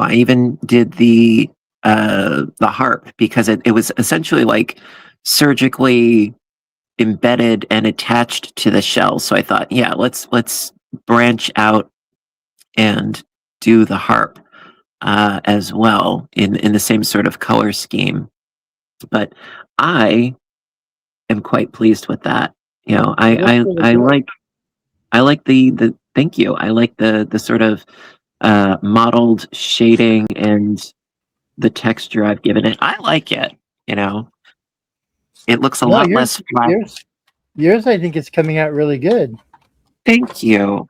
I even did the harp, because it was essentially like surgically embedded and attached to the shell. So I thought, yeah, let's branch out and do the harp as well in the same sort of color scheme. But I am quite pleased with that. I like the thank you. I like the sort of mottled shading and the texture I've given it. I like it. It looks a lot less flat. Yours, I think, is coming out really good. Thank you.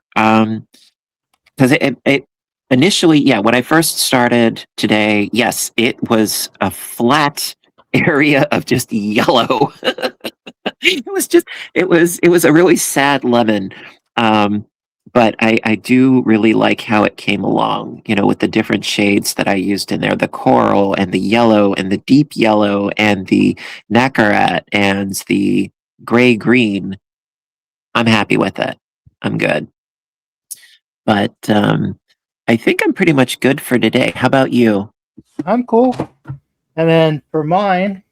Because it initially, yeah, when I first started today, yes, it was a flat area of just yellow. It was a really sad lemon. Um, but I do really like how it came along, with the different shades that I used in there, the coral and the yellow and the deep yellow and the nacarat and the gray green. I'm happy with it. I'm good. But I think I'm pretty much good for today. How about you? I'm cool. And then for mine,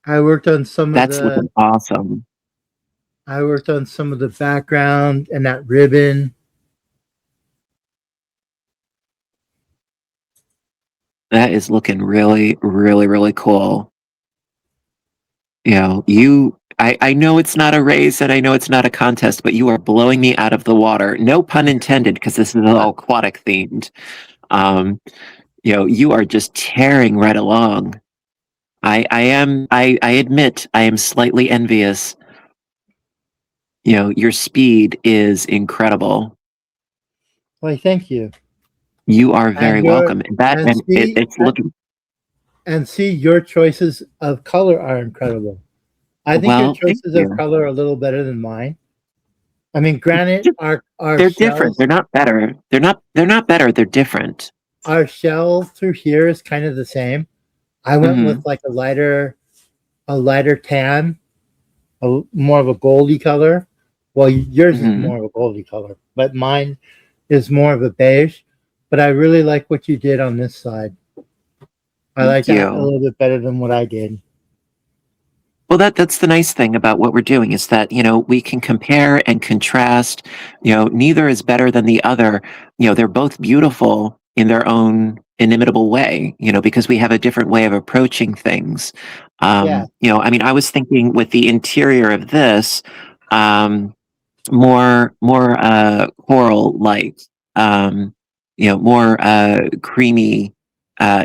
I worked on some of That's the looking awesome. I worked on some of the background and that ribbon. That is looking really, really, really cool. I know it's not a race and I know it's not a contest, but you are blowing me out of the water. No pun intended, because this is all aquatic themed. Um, you are just tearing right along. I admit I am slightly envious. Your speed is incredible. Why, thank you. You are very And your welcome. That and and see it's looking and see your choices of color are incredible. I think your well, thank choices of you. color are a little better than mine. I mean, granted, our They're different. shells They're not better. They're not better. They're different. our shell through here is kind of the same. I went with Hmm. like a lighter tan, more of a goldy color. Well, yours is Hmm. more of a goldy color, but mine is more of a beige. But I really like what you did on this side. I like Thank that a you. little bit better than what I did. Well, that's the nice thing about what we're doing is that, we can compare and contrast. Neither is better than the other. They're both beautiful in their own inimitable way, because we have a different way of approaching things. Yeah, I mean, I was thinking with the interior of this, um, more coral like, more creamy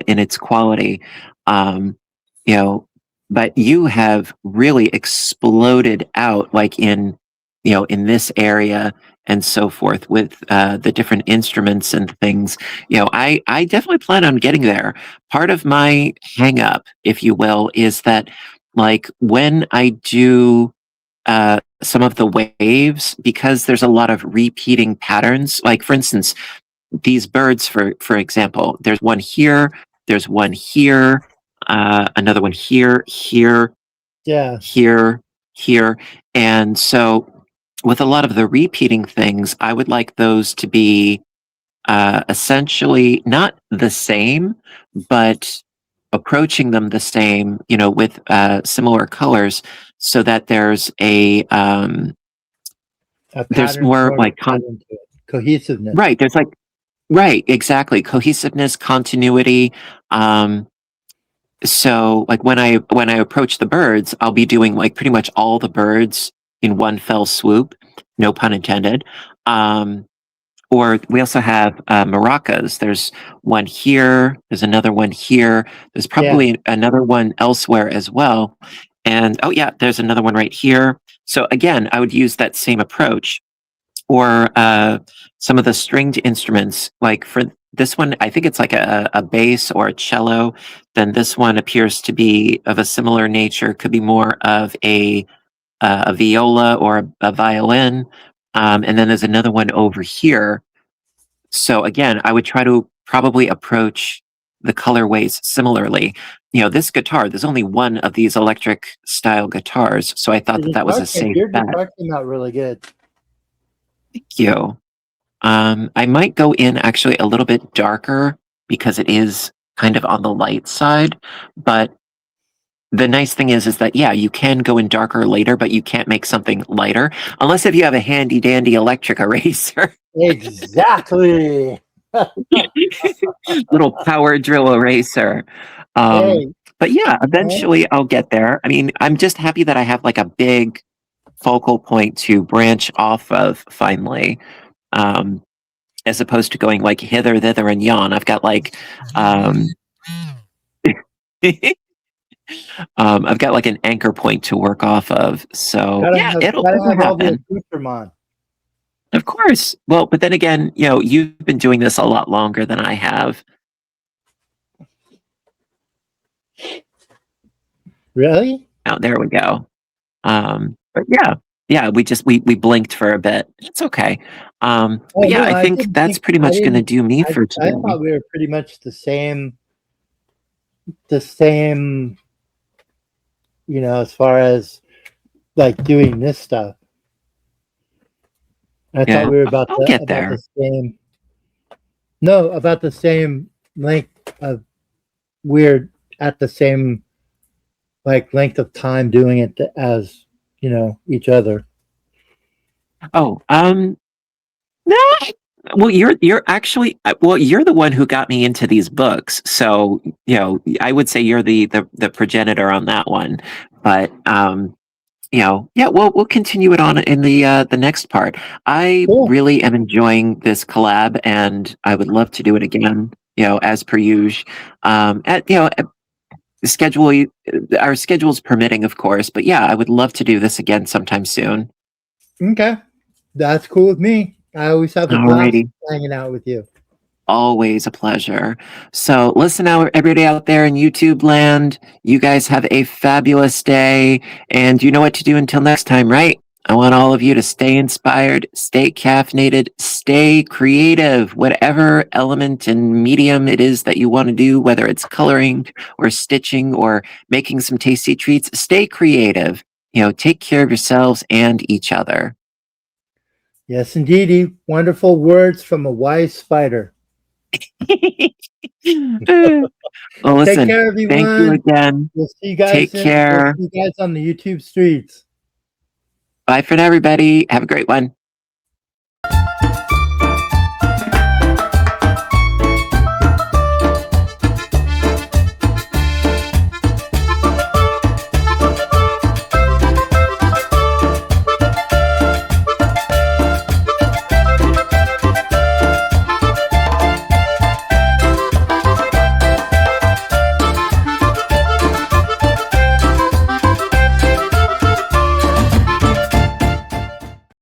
in its quality. um you know but you have really exploded out, like in this area and so forth, with the different instruments and things. I definitely plan on getting there. Part of my hang up, if you will, is that, like, when I do some of the waves, because there's a lot of repeating patterns. Like, for instance, these birds, for example, there's one here, there's one here, another one here, here, yeah. here, here. And so, with a lot of the repeating things, I would like those to be essentially not the same, but approaching them the same, with similar colors, so that A there's pattern, more more of a like pattern to it. Cohesiveness. right. There's like right, exactly, cohesiveness, continuity. Um, so, like, when I approach the birds, I'll be doing like pretty much all the birds in one fell swoop. No pun intended. Um, Or we also have maracas. There's one here. There's another one here. There's Yeah, probably another one elsewhere as well. And oh yeah, there's another one right here. So again, I would use that same approach. Or some of the stringed instruments, like for this one, I think it's like a bass or a cello. Then this one appears to be of a similar nature. Could be more of a viola or a violin. And then there's another one over here. So again, I would try to probably approach the colorways similarly. This guitar, there's only one of these electric style guitars, so I thought that that was a safe your bet. guitar came out really good. Thank you. I might go in actually a little bit darker because it is kind of on the light side, but the nice thing is that, yeah, you can go in darker later, but you can't make something lighter unless if you have a handy dandy electric eraser. Exactly. Little power drill eraser. Um, Hey, but yeah, you know, eventually I'll get there. I mean, I'm just happy that I have like a big focal point to branch off of finally, um, as opposed to going like hither, thither, and yon. I've got like, um, I've got like an anchor point to work off of. So Gotta yeah, have it'll, gotta it'll have all the happen. accoutrement. Of course. Well, but then again, you've been doing this a lot longer than I have. Really? Oh, there we go. But yeah, we blinked for a bit. It's okay. Oh But yeah, no, I I think didn't that's think pretty I much gonna didn't do me for I today. thought we were pretty much the same, as far as like doing this stuff. I thought Yeah, we were I'll get about the there. same. No, about the same length of we're at the same like length of time doing it as each other. Oh, no. Well, you're actually well, you're the one who got me into these books. So, I would say you're the progenitor on that one. But yeah, we'll continue it on in the next part. I Cool. really am enjoying this collab, and I would love to do it again. As per usual. At the schedule, our schedules permitting, of course. But yeah, I would love to do this again sometime soon. Okay, that's cool with me. I always have a blast Alrighty. hanging out with you. Always a pleasure. So, listen out, everybody out there in YouTube land. You guys have a fabulous day, and you know what to do until next time, right? I want all of you to stay inspired, stay caffeinated, stay creative, whatever element and medium it is that you want to do, whether it's coloring or stitching or making some tasty treats, stay creative. Take care of yourselves and each other. Yes, indeedy. Wonderful words from a wise spider. Well, Take listen, care, thank you everyone. again. We'll see you Take guys care. on the YouTube streets. Bye for now, everybody. Have a great one.